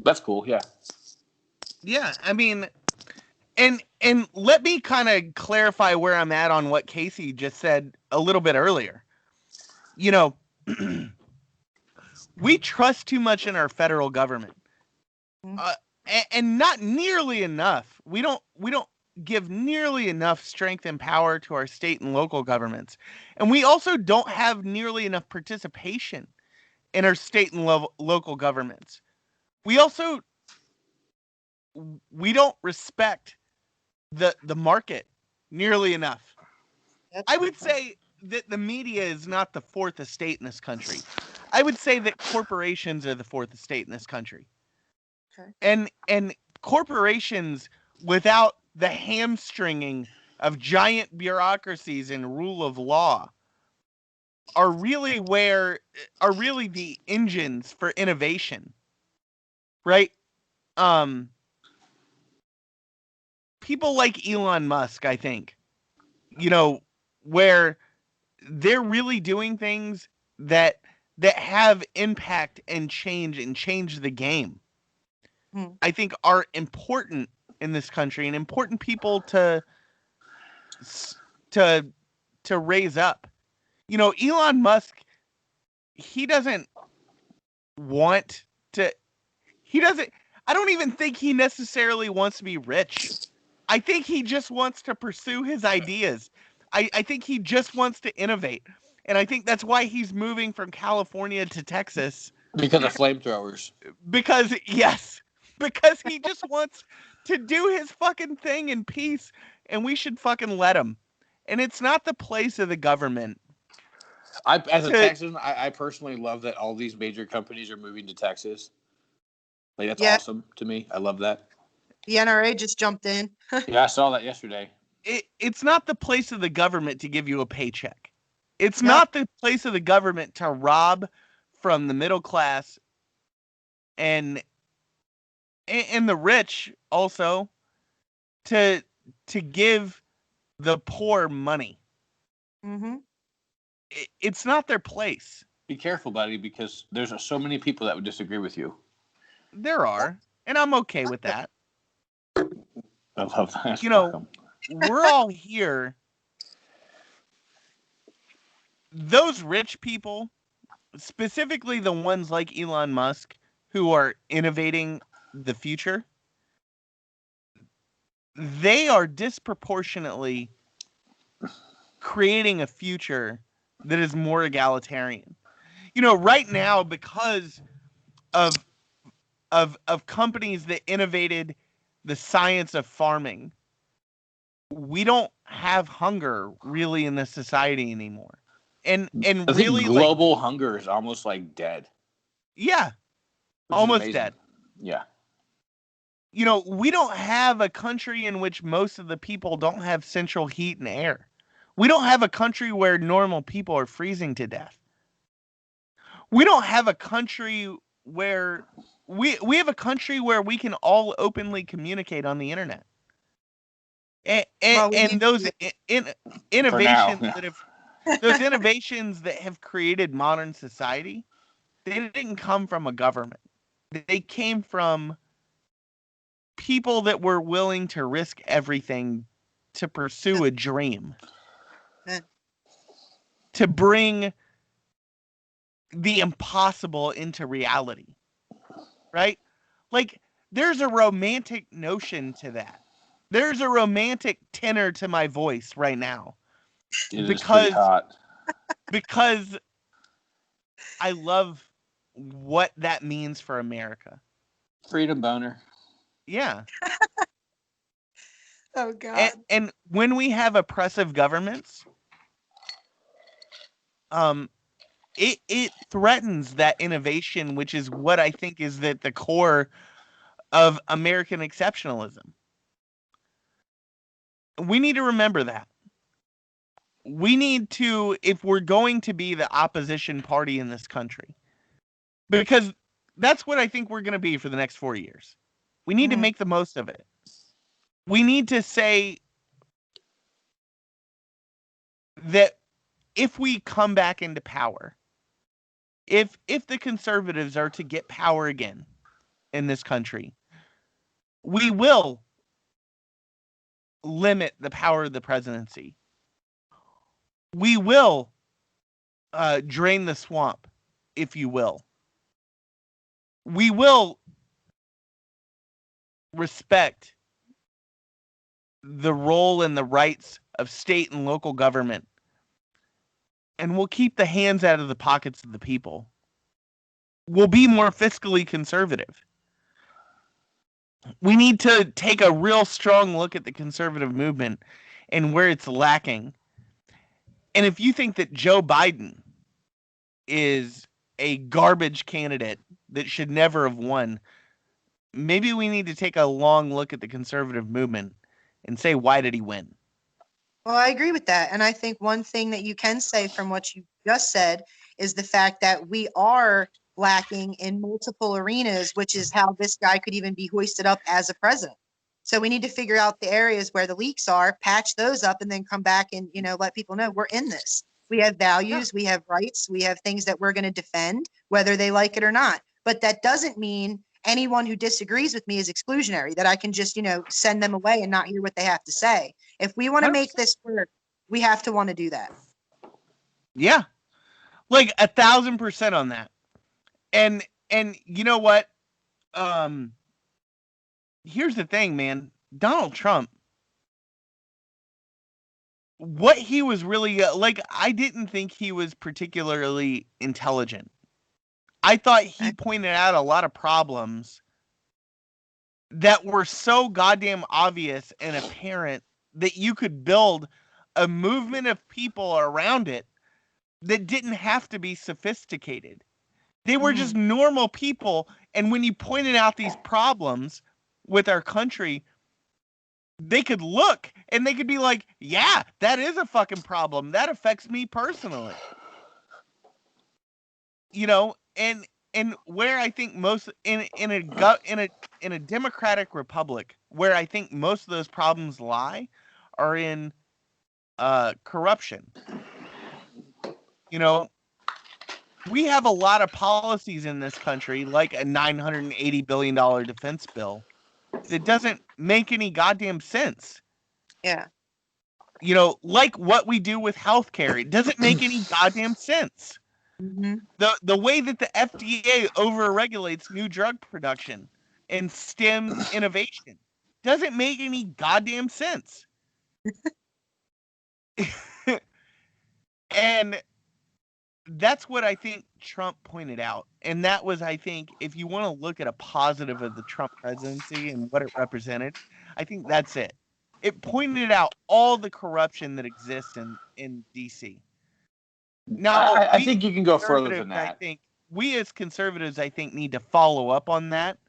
That's cool. Yeah.
Yeah, I mean, and let me kind of clarify where I'm at on what Casey just said a little bit earlier. You know, we trust too much in our federal government, and not nearly enough. We don't give nearly enough strength and power to our state and local governments, and we also don't have nearly enough participation in our state and local governments. We don't respect the market nearly enough. I would say that the media is not the fourth estate in this country. I would say that corporations are the fourth estate in this country. Okay. And corporations, without the hamstringing of giant bureaucracies and rule of law, are really the engines for innovation. Right? People like Elon Musk, I think, where they're really doing things that have impact and change the game. I think are important in this country and important people to raise up. Elon Musk, he doesn't I don't even think he necessarily wants to be rich. I think he just wants to pursue his ideas. I think he just wants to innovate. And I think that's why he's moving from California to Texas.
Because of flamethrowers.
Because he just wants to do his fucking thing in peace, and we should fucking let him. And it's not the place of the government.
As a Texan, I personally love that all these major companies are moving to Texas. Like, that's awesome to me. I love that.
The NRA just jumped in.
Yeah, I saw that yesterday.
It's not the place of the government to give you a paycheck. It's not the place of the government to rob from the middle class and the rich also to give the poor money.
Mm-hmm.
It's not their place.
Be careful, buddy, because there's so many people that would disagree with you.
There are, and I'm okay with that.
I love that.
We're all here. Those rich people, specifically the ones like Elon Musk, who are innovating the future, they are disproportionately creating a future that is more egalitarian. Right now, because of companies that innovated the science of farming, we don't have hunger really in this society anymore. And
I
really,
think global hunger is almost like dead.
Yeah, almost dead.
Yeah.
We don't have a country in which most of the people don't have central heat and air. We don't have a country where normal people are freezing to death. We don't have a country where we have a country where we can all openly communicate on the internet. And those innovations that have those innovations that have created modern society, they didn't come from a government. They came from people that were willing to risk everything to pursue a dream, to bring the impossible into reality, right? Like, there's a romantic notion to that. There's a romantic tenor to my voice right now.
It is pretty hot.
Because I love what that means for America.
Freedom boner.
Yeah.
Oh God.
And when we have oppressive governments, it threatens that innovation, which is what I think is at the core of American exceptionalism. We need to remember that. We need to, if we're going to be the opposition party in this country, because that's what I think we're going to be for the next 4 years. We need to make the most of it. We need to say that if we come back into power, if the conservatives are to get power again in this country, we will limit the power of the presidency. We will drain the swamp, if you will. We will respect the role and the rights of state and local government, and we'll keep the hands out of the pockets of the people. We'll be more fiscally conservative. We need to take a real strong look at the conservative movement and where it's lacking. And if you think that Joe Biden is a garbage candidate that should never have won, maybe we need to take a long look at the conservative movement and say, why did he win?
Well, I agree with that. And I think one thing that you can say from what you just said is the fact that we are lacking in multiple arenas, which is how this guy could even be hoisted up as a president. So we need to figure out the areas where the leaks are, patch those up, and then come back and, let people know we're in this. We have values, we have rights, we have things that we're going to defend, whether they like it or not. But that doesn't mean anyone who disagrees with me is exclusionary, that I can just, send them away and not hear what they have to say. If we want to make this work, we have to want to do that.
Yeah. Like 1,000% on that. And you know what? Here's the thing, man. Donald Trump, what he was really like, I didn't think he was particularly intelligent. I thought he pointed out a lot of problems that were so goddamn obvious and apparent that you could build a movement of people around it that didn't have to be sophisticated. They were just normal people. And when you pointed out these problems with our country, they could look and they could be like, yeah, that is a fucking problem. That affects me personally. And where I think most in a democratic republic, where I think most of those problems lie are in corruption. We have a lot of policies in this country, like a $980 billion defense bill, that doesn't make any goddamn sense.
Yeah.
Like what we do with healthcare, it doesn't make any goddamn sense. The way that the FDA overregulates new drug production and stems innovation doesn't make any goddamn sense. And that's what I think Trump pointed out. And that was, I think, if you want to look at a positive of the Trump presidency and what it represented, I think that's it. It pointed out all the corruption that exists in D.C. Now,
I think you can go further than that.
I think we as conservatives, need to follow up on that.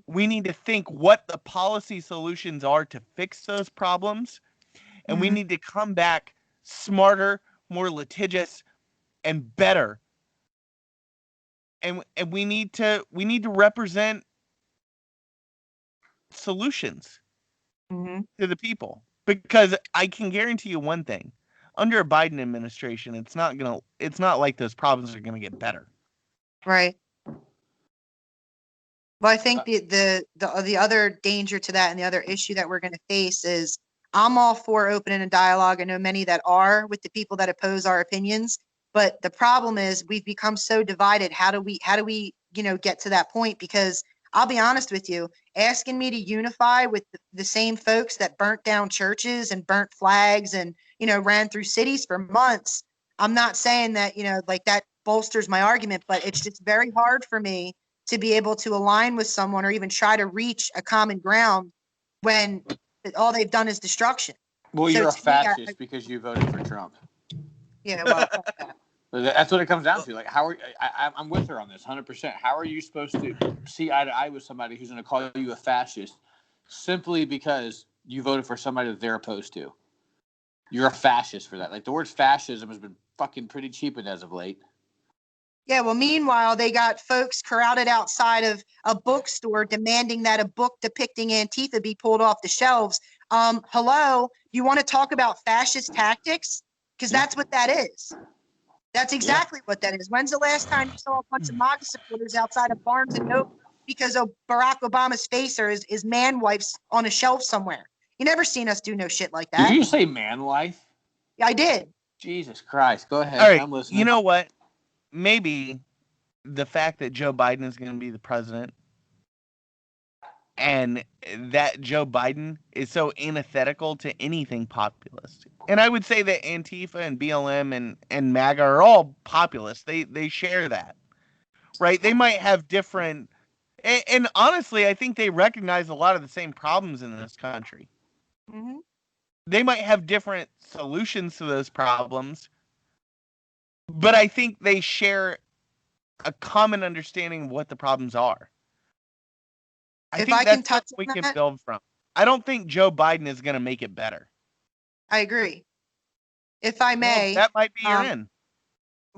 We need to think what the policy solutions are to fix those problems. And we need to come back smarter, more litigious, and better. And we need to represent solutions to the people. Because I can guarantee you one thing. under a Biden administration, it's not like those problems are gonna get better.
Right. Well, I think the other danger to that and the other issue that we're going to face is I'm all for opening a dialogue. I know many that are with the people that oppose our opinions, but the problem is we've become so divided. How do we get to that point? Because I'll be honest with you, asking me to unify with the same folks that burnt down churches and burnt flags and ran through cities for months. I'm not saying that like that bolsters my argument, but it's just very hard for me to be able to align with someone or even try to reach a common ground when all they've done is destruction.
Well,
So
you're a
to me,
fascist because you voted for Trump.
yeah, well,
That's what it comes down to. Like, I'm with her on this 100%. How are you supposed to see eye to eye with somebody who's going to call you a fascist simply because you voted for somebody that they're opposed to? You're a fascist for that. Like, the word fascism has been fucking pretty cheapened as of late.
yeah, well, meanwhile, they got folks crowded outside of a bookstore demanding that a book depicting Antifa be pulled off the shelves. Hello, you want to talk about fascist tactics? Because that's what that is. That's exactly what that is. When's the last time you saw a bunch of MAGA supporters outside of Barnes and Noble because of Barack Obama's face or his man wife's on a shelf somewhere? You never seen us do no shit like that.
Did you say man life?
Yeah, I did.
Jesus Christ. Go ahead.
All right,
I'm listening.
you know what? Maybe the fact that Joe Biden is going to be the president and that Joe Biden is so antithetical to anything populist. And I would say that Antifa and BLM and MAGA are all populist. They share that, right? They might have different, and honestly, I think they recognize a lot of the same problems in this country.
Mm-hmm.
They might have different solutions to those problems, but I think they share a common understanding of what the problems are. I think that's what we can build from. I don't think Joe Biden is going to make it better.
I agree. If I may,
that might be your end.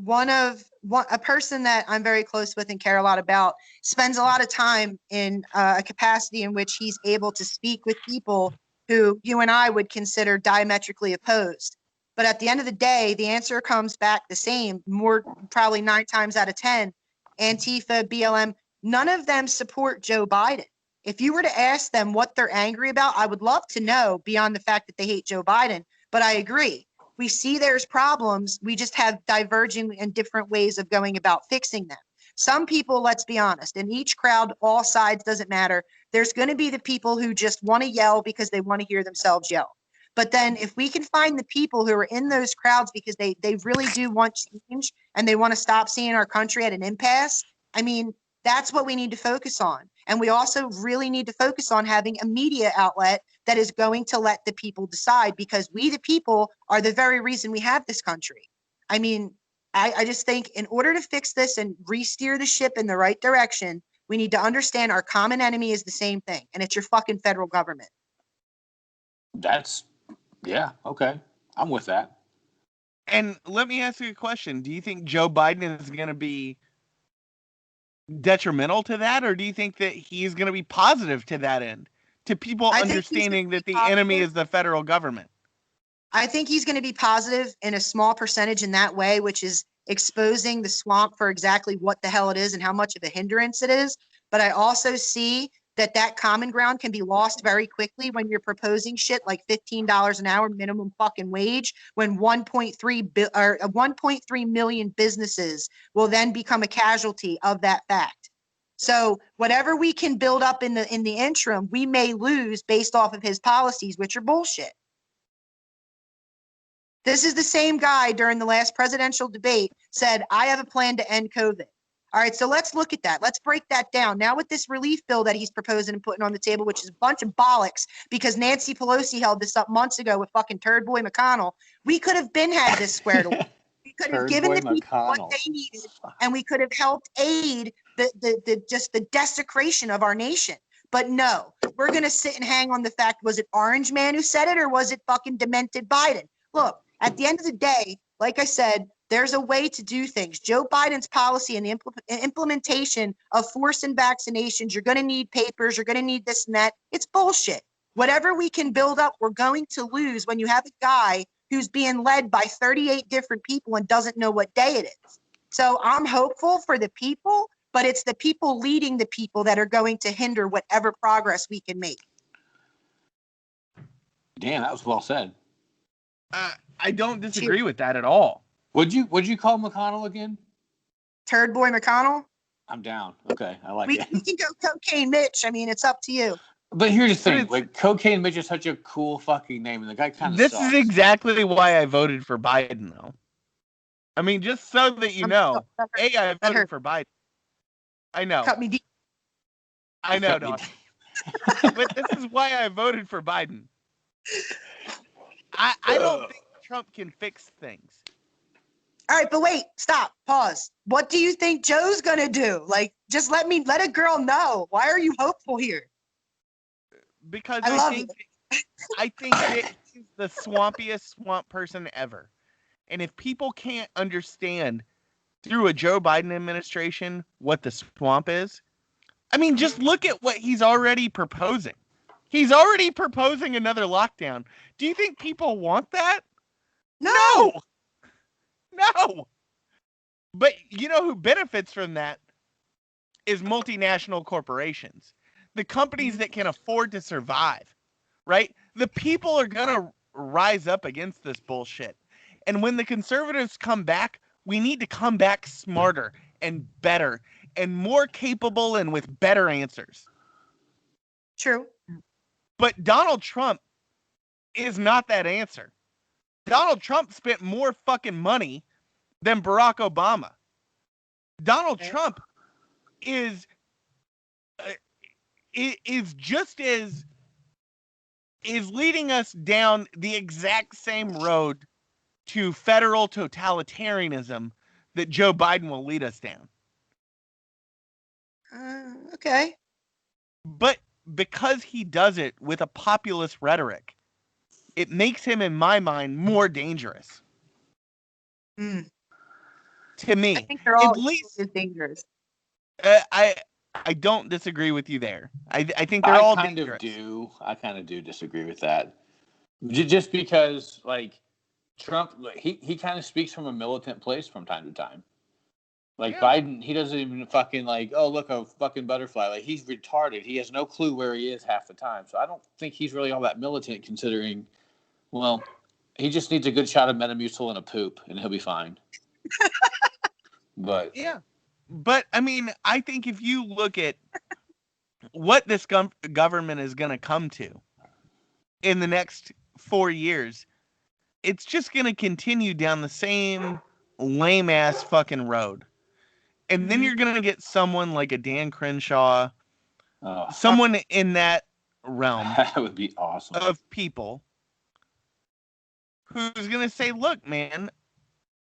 A person that I'm very close with and care a lot about spends a lot of time in a capacity in which he's able to speak with people who you and I would consider diametrically opposed. But at the end of the day, the answer comes back the same, more probably 9 times out of 10. Antifa, BLM, none of them support Joe Biden. If you were to ask them what they're angry about, I would love to know beyond the fact that they hate Joe Biden. But I agree. We see there's problems. We just have diverging and different ways of going about fixing them. Some people, let's be honest, in each crowd, all sides, doesn't matter. There's going to be the people who just want to yell because they want to hear themselves yell. But then if we can find the people who are in those crowds because they really do want change and they want to stop seeing our country at an impasse, I mean, that's what we need to focus on. And we also really need to focus on having a media outlet that is going to let the people decide, because we, the people, are the very reason we have this country. I mean, I just think in order to fix this and re-steer the ship in the right direction, we need to understand our common enemy is the same thing, and it's your fucking federal government.
Yeah, okay. I'm with that.
And let me ask you a question. Do you think Joe Biden is going to be detrimental to that, or do you think that he's going to be positive to that end, to people understanding that the enemy is the federal government?
I think he's going to be positive in a small percentage in that way, which is exposing the swamp for exactly what the hell it is and how much of a hindrance it is. But I also see that common ground can be lost very quickly when you're proposing shit like $15 an hour minimum fucking wage, when 1.3 million businesses will then become a casualty of that fact. So whatever we can build up in the interim, we may lose based off of his policies, which are bullshit. This is the same guy during the last presidential debate said, I have a plan to end COVID. All right, so let's look at that. Let's break that down. Now with this relief bill that he's proposing and putting on the table, which is a bunch of bollocks because Nancy Pelosi held this up months ago with fucking turd boy McConnell, we could have been had this squared away. We could have given the people what they needed, and we could have helped aid the desecration of our nation. But no, we're going to sit and hang on the fact, was it Orange Man who said it, or was it fucking demented Biden? Look, at the end of the day, like I said, there's a way to do things. Joe Biden's policy and the implementation of forcing vaccinations, you're going to need papers, you're going to need this and that. It's bullshit. Whatever we can build up, we're going to lose when you have a guy who's being led by 38 different people and doesn't know what day it is. So I'm hopeful for the people, but it's the people leading the people that are going to hinder whatever progress we can make.
Damn, that was well said.
I don't disagree with that at all.
Would you call McConnell again?
Turd Boy McConnell?
I'm down. Okay, I like it.
We can go Cocaine Mitch. I mean, it's up to you.
But here's the thing: like, Cocaine Mitch is such a cool fucking name, and the guy kind of.
This is exactly why I voted for Biden, though. I mean, just so that you know, I voted for Biden. I know.
Cut me deep.
I know, Doc. But this is why I voted for Biden. I don't think Trump can fix things.
All right, but wait, stop, pause. What do you think Joe's gonna do? Like, just let a girl know. Why are you hopeful here?
Because I think that he's the swampiest swamp person ever. And if people can't understand through a Joe Biden administration what the swamp is, I mean, just look at what he's already proposing. He's already proposing another lockdown. Do you think people want that?
No.
No. But you know who benefits from that is multinational corporations. The companies that can afford to survive, right? The people are going to rise up against this bullshit. And when the conservatives come back, we need to come back smarter and better and more capable and with better answers.
True.
But Donald Trump is not that answer. Donald Trump spent more fucking money than Barack Obama. Donald Trump is just as is leading us down the exact same road to federal totalitarianism that Joe Biden will lead us down.
Okay.
But because he does it with a populist rhetoric, it makes him, in my mind, more dangerous. To me,
I think they're all
at least
dangerous.
I don't disagree with you there. I think they're all dangerous.
I kind of do disagree with that. Just because, like, Trump, he kind of speaks from a militant place from time to time. Like, Biden, he doesn't even fucking, like, oh, look, a fucking butterfly. Like, he's retarded. He has no clue where he is half the time. So I don't think he's really all that militant, considering, well, he just needs a good shot of Metamucil and a poop, and he'll be fine. But
yeah. But, I mean, I think if you look at what this government is going to come to in the next 4 years, it's just going to continue down the same lame-ass fucking road. And then you're going to get someone like a Dan Crenshaw, someone in that realm.
That would be awesome.
Of people who's going to say, look, man,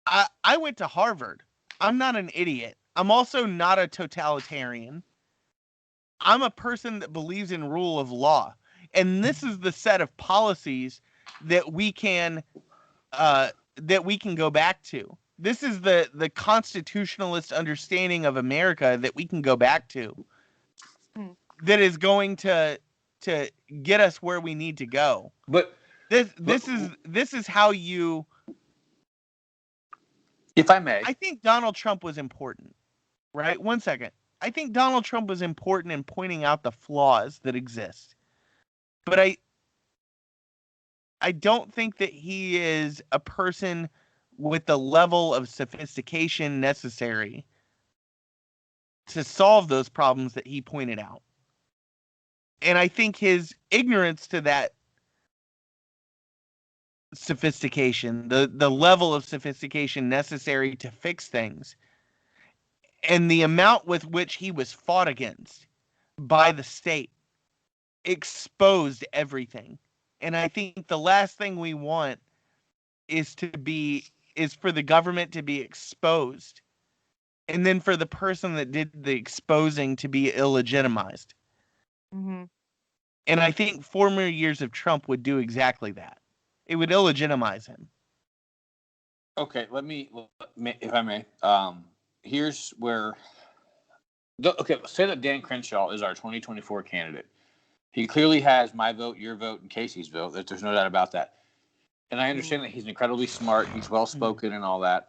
I went to Harvard. I'm not an idiot. I'm also not a totalitarian. I'm a person that believes in rule of law. And this is the set of policies that we can go back to. This is the constitutionalist understanding of America that we can go back to. That is going to get us where we need to go.
But
this is how you.
If I may,
I think Donald Trump was important. Right? 1 second. I think Donald Trump was important in pointing out the flaws that exist. But I don't think that he is a person with the level of sophistication necessary to solve those problems that he pointed out. And I think his ignorance to that sophistication, the level of sophistication necessary to fix things, and the amount with which he was fought against by the state exposed everything. And I think the last thing we want is for the government to be exposed, and then for the person that did the exposing to be illegitimized.
Mm-hmm.
And I think 4 more years of Trump would do exactly that. It would illegitimize him.
Okay, let me, if I may. Here's where. Okay, say that Dan Crenshaw is our 2024 candidate. He clearly has my vote, your vote, and Casey's vote. There's no doubt about that. And I understand that he's incredibly smart, he's well-spoken and all that.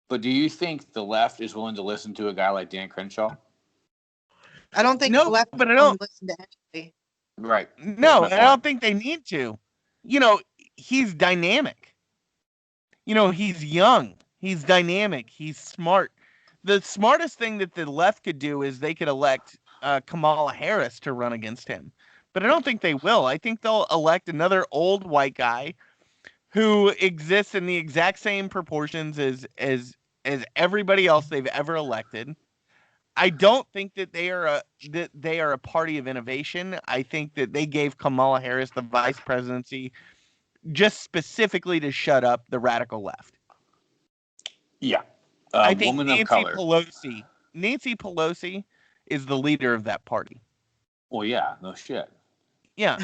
But do you think the left is willing to listen to a guy like Dan Crenshaw?
I don't think the left
but I
is
don't
listen to anybody.
Right.
No, and I don't think they need to. He's dynamic. He's young. He's dynamic. He's smart. The smartest thing that the left could do is they could elect Kamala Harris to run against him. But I don't think they will. I think they'll elect another old white guy who exists in the exact same proportions as everybody else they've ever elected. I don't think that they are a party of innovation. I think that they gave Kamala Harris the vice presidency just specifically to shut up the radical left.
Yeah.
I think
woman
Nancy
of color.
Nancy Pelosi is the leader of that party.
Well, yeah, no shit.
Yeah.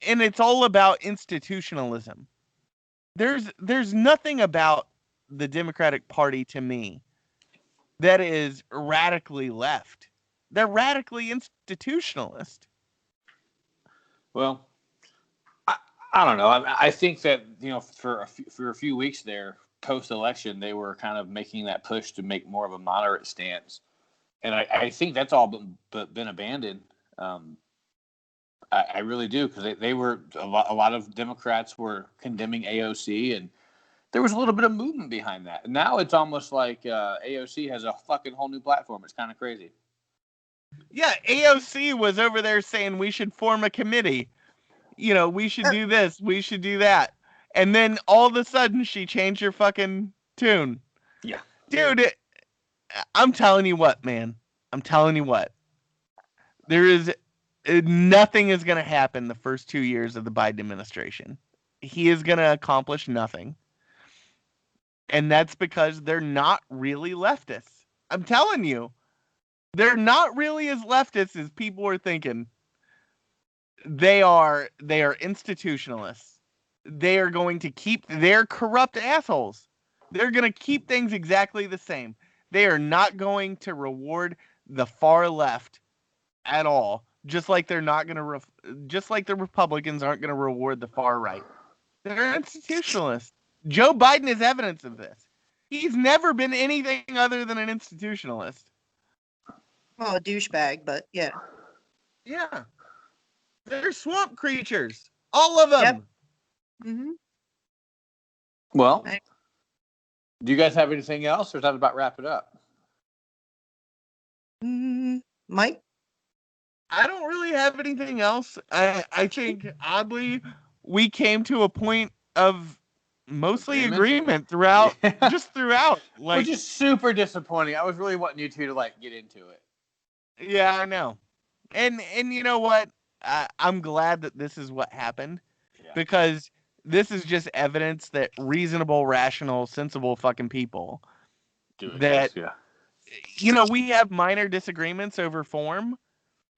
And it's all about institutionalism. There's nothing about the Democratic Party to me that is radically left. They're radically institutionalist.
Well, I don't know. I think that for a few weeks there, post-election, they were kind of making that push to make more of a moderate stance, and I think that's all been abandoned. I really do, because they were a lot of Democrats were condemning AOC, and there was a little bit of movement behind that. And now it's almost like AOC has a fucking whole new platform. It's kind of crazy.
Yeah, AOC was over there saying we should form a committee. We should do this, we should do that. And then all of a sudden she changed her fucking tune.
Yeah.
Dude, I'm telling you what, man. I'm telling you what. Nothing is going to happen the first 2 years of the Biden administration. He is going to accomplish nothing. And that's because they're not really leftists. I'm telling you. They're not really as leftist as people are thinking. They are institutionalists. They are going to keep their corrupt assholes. They're going to keep things exactly the same. They are not going to reward the far left at all. Just like they're not going to, just like the Republicans aren't going to reward the far right. They're institutionalists. Joe Biden is evidence of this. He's never been anything other than an institutionalist.
Well, a douchebag, but yeah.
Yeah. They're swamp creatures. All of them.
Yep. Mm-hmm.
Well, do you guys have anything else, or is that about wrap it up?
Mike?
I don't really have anything else. I think, oddly, we came to a point of mostly agreement throughout. Just throughout.
Which is super disappointing. I was really wanting you two to get into it.
Yeah, I know. And you know what? I'm glad that this is what happened, because this is just evidence that reasonable, rational, sensible fucking people we have minor disagreements over form,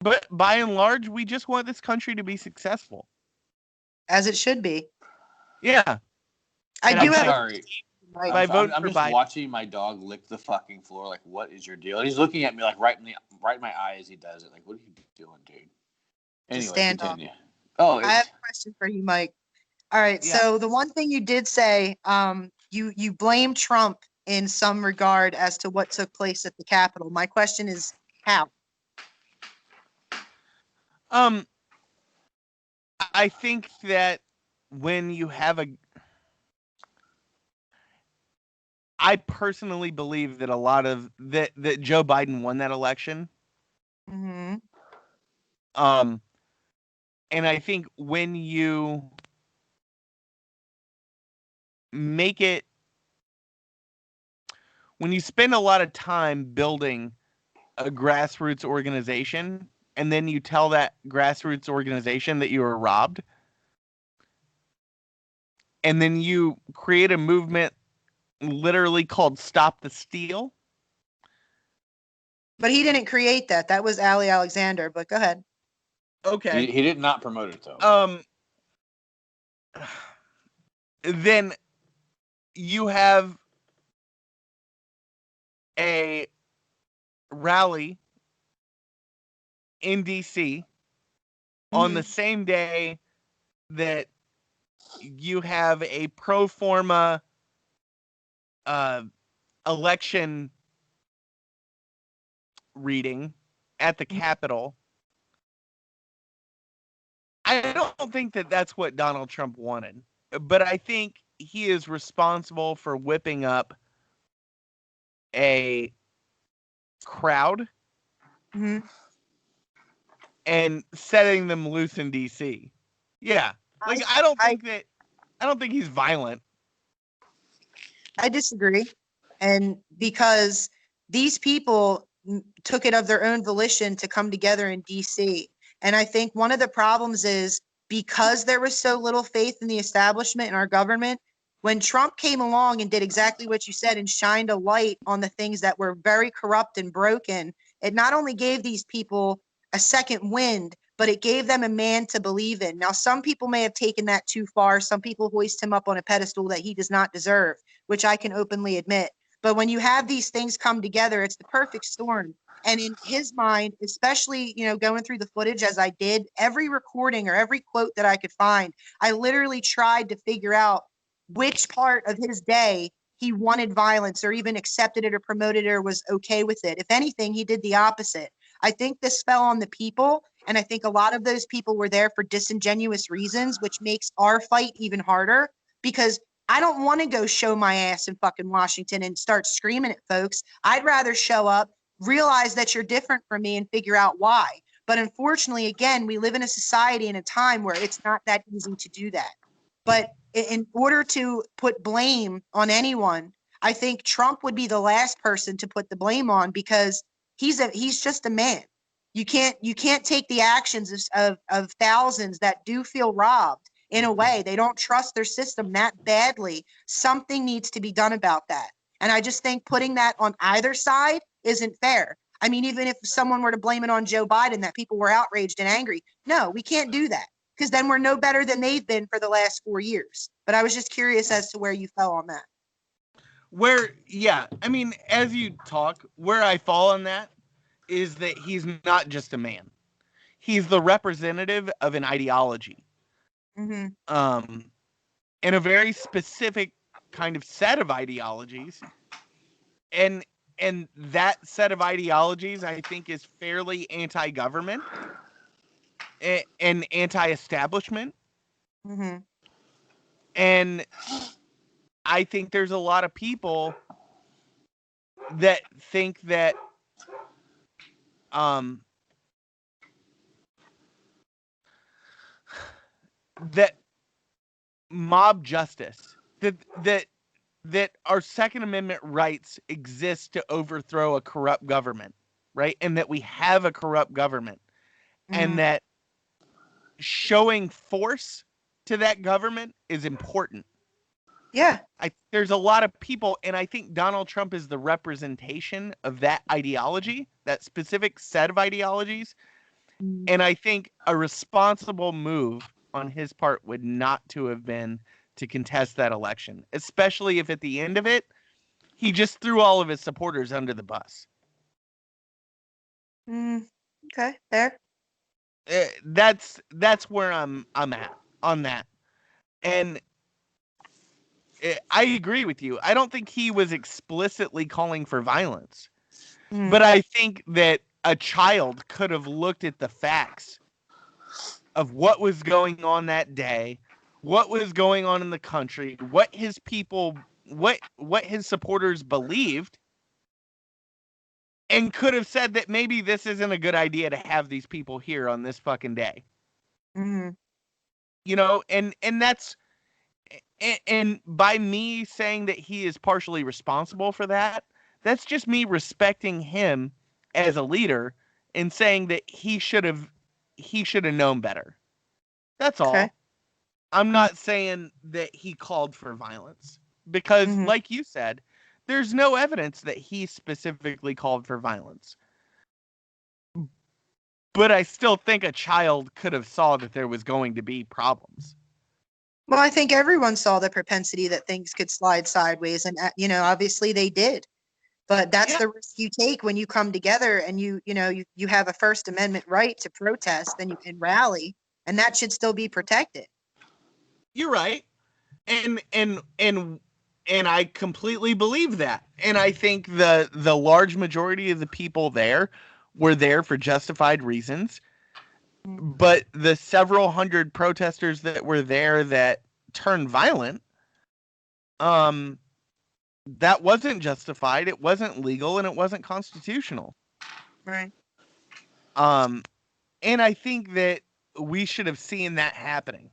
but by and large, we just want this country to be successful.
As it should be.
Yeah.
I'm sorry. I'm just watching my dog lick the fucking floor. Like, what is your deal? And he's looking at me right in my eye as he does it. Like, what are you doing, dude? Anyway, continue.
I have a question for you, Mike. All right. Yeah. So the one thing you did say, you blame Trump in some regard as to what took place at the Capitol. My question is, how?
I think that when you have I personally believe that a lot of that Joe Biden won that election.
Mm-hmm.
And I think when you make it, when you spend a lot of time building a grassroots organization, and then you tell that grassroots organization that you were robbed, and then you create a movement literally called Stop the Steal.
But he didn't create that. That was Ali Alexander, but go ahead.
Okay.
He did not promote it, though.
Then you have a rally in DC on the same day that you have a pro forma election reading at the Capitol. I don't think that that's what Donald Trump wanted, but I think he is responsible for whipping up a crowd
Mm-hmm.
and setting them loose in DC. Yeah. Like I don't think he's violent.
I disagree. And because these people took it of their own volition to come together in DC. And I think one of the problems is because there was so little faith in the establishment and our government, when Trump came along and did exactly what you said and shined a light on the things that were very corrupt and broken, it not only gave these people a second wind, but it gave them a man to believe in. Now, some people may have taken that too far. Some people hoist him up on a pedestal that he does not deserve, which I can openly admit. But when you have these things come together, it's the perfect storm. And in his mind, especially, going through the footage as I did, every recording or every quote that I could find, I literally tried to figure out which part of his day he wanted violence or even accepted it or promoted it or was okay with it. If anything, he did the opposite. I think this fell on the people. And I think a lot of those people were there for disingenuous reasons, which makes our fight even harder because I don't want to go show my ass in fucking Washington and start screaming at folks. I'd rather show up, realize that you're different from me, and figure out why. But unfortunately, again, we live in a society and a time where it's not that easy to do that. But in order to put blame on anyone, I think Trump would be the last person to put the blame on because he's just a man. You can't take the actions of thousands that do feel robbed in a way. They don't trust their system that badly. Something needs to be done about that. And I just think putting that on either side isn't fair. I mean, even if someone were to blame it on Joe Biden that people were outraged and angry, no, we can't do that because then we're no better than they've been for the last 4 years. But I was just curious as to where you fell on that.
I mean, as you talk, where I fall on that is that he's not just a man. He's the representative of an ideology.
Mm-hmm.
And a very specific kind of set of ideologies. And that set of ideologies, I think, is fairly anti-government and anti-establishment.
Mm-hmm.
And I think there's a lot of people that think that that mob justice, that our Second Amendment rights exist to overthrow a corrupt government, right? And that we have a corrupt government,
Mm-hmm.
and that showing force to that government is important.
Yeah.
There's a lot of people, and I think Donald Trump is the representation of that ideology, that specific set of ideologies. And I think a responsible move on his part would not to have been to contest that election, especially if at the end of it, he just threw all of his supporters under the bus.
Okay, fair.
That's where I'm at on that. And I agree with you. I don't think he was explicitly calling for violence. But I think that a child could have looked at the facts of what was going on that day, what was going on in the country, what his people, what his supporters believed, and could have said that maybe this isn't a good idea to have these people here on this fucking day.
Mm-hmm.
And that's, and by me saying that he is partially responsible for that, that's just me respecting him as a leader and saying that he should have known better. That's all.
Okay.
I'm not saying that he called for violence because, like you said, there's no evidence that he specifically called for violence. But I still think a child could have saw that there was going to be problems.
Well, I think everyone saw the propensity that things could slide sideways, and obviously they did. But that's the risk you take when you come together and you have a First Amendment right to protest and you can rally, and that should still be protected.
You're right. And I completely believe that. And I think the large majority of the people there were there for justified reasons. But the several hundred protesters that were there that turned violent, that wasn't justified, it wasn't legal, and it wasn't constitutional.
Right.
And I think that we should have seen that happening.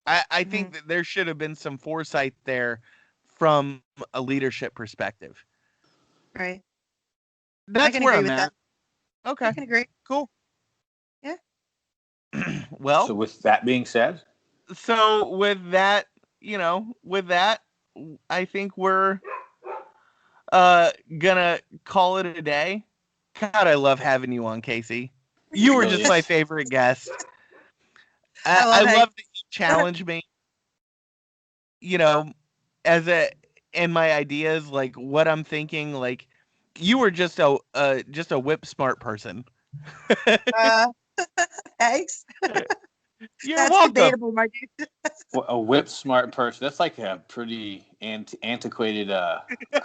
I think that there should have been some foresight there from a leadership perspective.
Right.
That's
I can
where
agree
I'm
with
at.
that.
Okay.
I can agree.
Cool.
Yeah.
Well,
So with that being said,
so with that, I think we're gonna call it a day. God, I love having you on, Casey. You were
Really
just my
is.
favorite guest.
I
I
love
love that you challenge me. And my ideas, like what I'm thinking, like you were just a whip smart person.
uh, thanks.
You're
That's
welcome.
debatable, my dude.
A whip smart person. That's like a pretty antiquated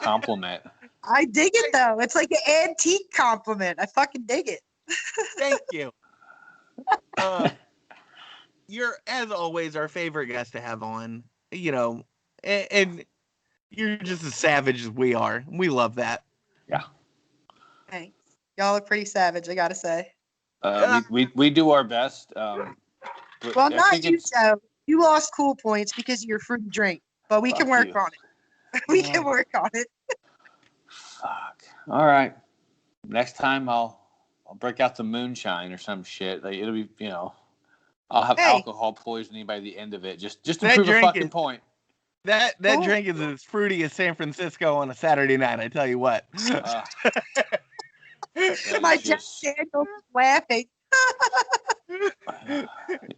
compliment.
I dig it though. It's like an antique compliment. I fucking dig it.
Thank you. You're, as always, our favorite guest to have on. And you're just as savage as we are. We love that.
Yeah.
Thanks. Y'all are pretty savage, I gotta say.
We do our best. But
Well,
I
not
think
you,
it's
Joe. You lost cool points because of your fruity drink, but we can
Fuck
work
you.
on it. We can work on it.
fuck. All right. Next time I'll break out the moonshine or some shit. Like it'll be I'll have
Hey.
alcohol poisoning by the end of it. Just to
That
prove a
drink
fucking
is-
point.
That
Cool.
drink is as fruity as San Francisco on a Saturday night. I tell you what.
That
My
is
Jack
just
Daniels is laughing.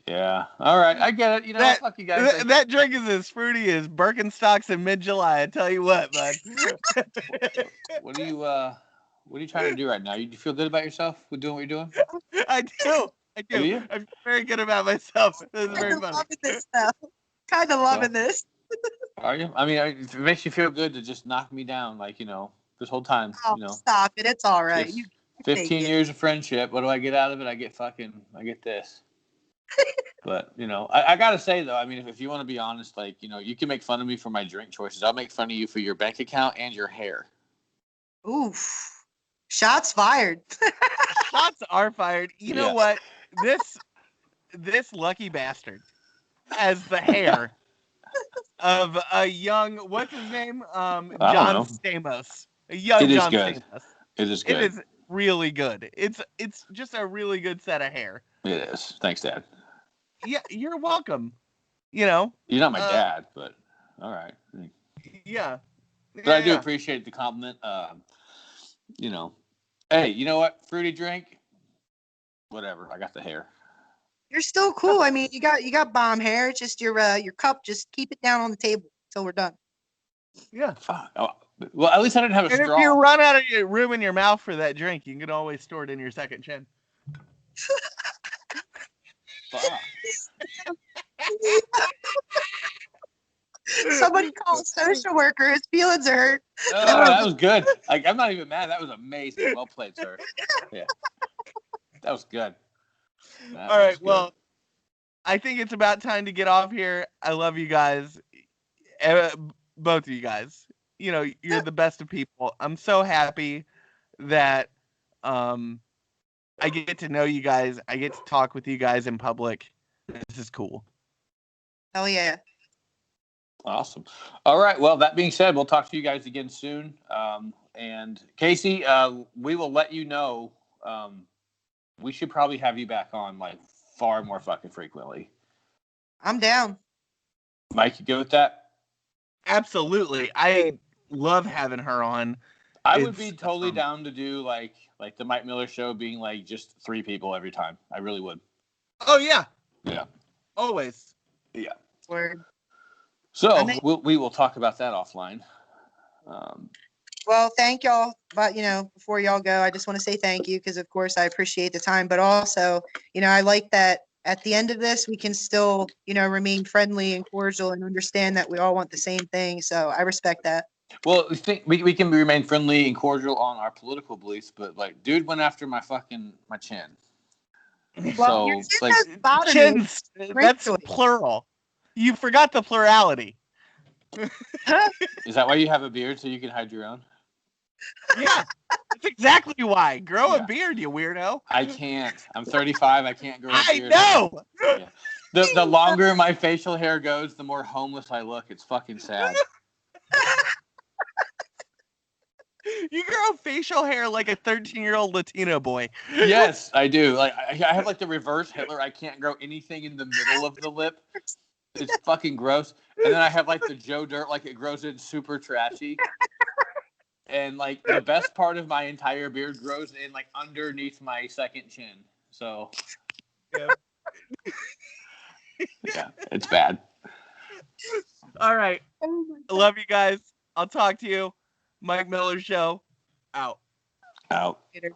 yeah. All right, I get it.
that
Fuck you guys. Like,
that drink is as fruity as Birkenstocks in mid-July. I tell you what, bud.
what are you trying to do right now? You feel good about yourself with doing what you're doing?
I do.
Do you?
I feel very good about myself. This is
Kind
very
of
funny.
loving this though. Kind of loving this.
Are you? I mean, it makes you feel good to just knock me down, like this whole time.
Oh, stop it. It's all right.
Just
You
15
take it.
years of friendship. What do I get out of it? I get this. But I gotta say though, I mean, if you want to be honest, like you can make fun of me for my drink choices. I'll make fun of you for your bank account and your hair.
Oof. Shots fired.
Shots are fired. You know
Yeah.
what? This lucky bastard has the hair of a young, what's his name?
don't
John
know.
Stamos. A young
It is
John
good.
Stamos.
It is
It
good.
is really good. It's just a really good set of hair.
It is. Thanks, Dad.
Yeah, you're welcome.
You're not my dad, but all right.
Yeah.
But I do appreciate the compliment. Hey, you know what? Fruity drink. Whatever. I got the hair.
You're still cool. I mean, you got bomb hair. It's just your cup. Just keep it down on the table until we're done.
Yeah.
Fuck. Oh, well, at least I didn't have a
And
straw.
if you run out of room in your mouth for that drink, you can always store it in your second chin.
Fuck.
Somebody call a social worker. His feelings are hurt.
Oh, that was good. Like, I'm not even mad. That was amazing. Well played, sir. Yeah. That was good.
All right. Well, I think it's about time to get off here. I love you guys. Both of you guys. You're the best of people. I'm so happy that I get to know you guys. I get to talk with you guys in public. This is cool.
Hell yeah.
Awesome. All right. Well, that being said, we'll talk to you guys again soon. And Casey, we will let you know. We should probably have you back on like far more fucking frequently.
I'm down.
Mike, you good with that?
Absolutely. I love having her on.
I would be totally down to do like the Mike Miller show being like just 3 people every time. I really would.
Oh yeah.
Yeah.
Always.
Yeah.
Word.
So we will talk about that offline.
Well, thank y'all. But before y'all go, I just want to say thank you because, of course, I appreciate the time. But also, I like that at the end of this, we can still, remain friendly and cordial and understand that we all want the same thing. So I respect that.
Well, we can remain friendly and cordial on our political beliefs, but like, dude went after my chin.
Well, your
So
chin
like,
doesn't bother me.
Chins, that's
racially.
plural. You forgot the plurality.
is that why you have a beard so you can hide your own?
Yeah, that's exactly why. Grow
Yeah.
a beard, you weirdo.
I can't. I'm 35. I can't grow a
I
beard.
know.
Yeah. The longer my facial hair goes, the more homeless I look. It's fucking sad.
You grow facial hair like a 13-year-old Latino boy.
Yes, I do. Like I have like the reverse Hitler. I can't grow anything in the middle of the lip. It's fucking gross. And then I have like the Joe Dirt, like it grows in super trashy. And like the best part of my entire beard grows in like underneath my second chin. So yeah, it's bad.
All right. I love you guys. I'll talk to you. Mike Miller Show. Out.
Out.
Later.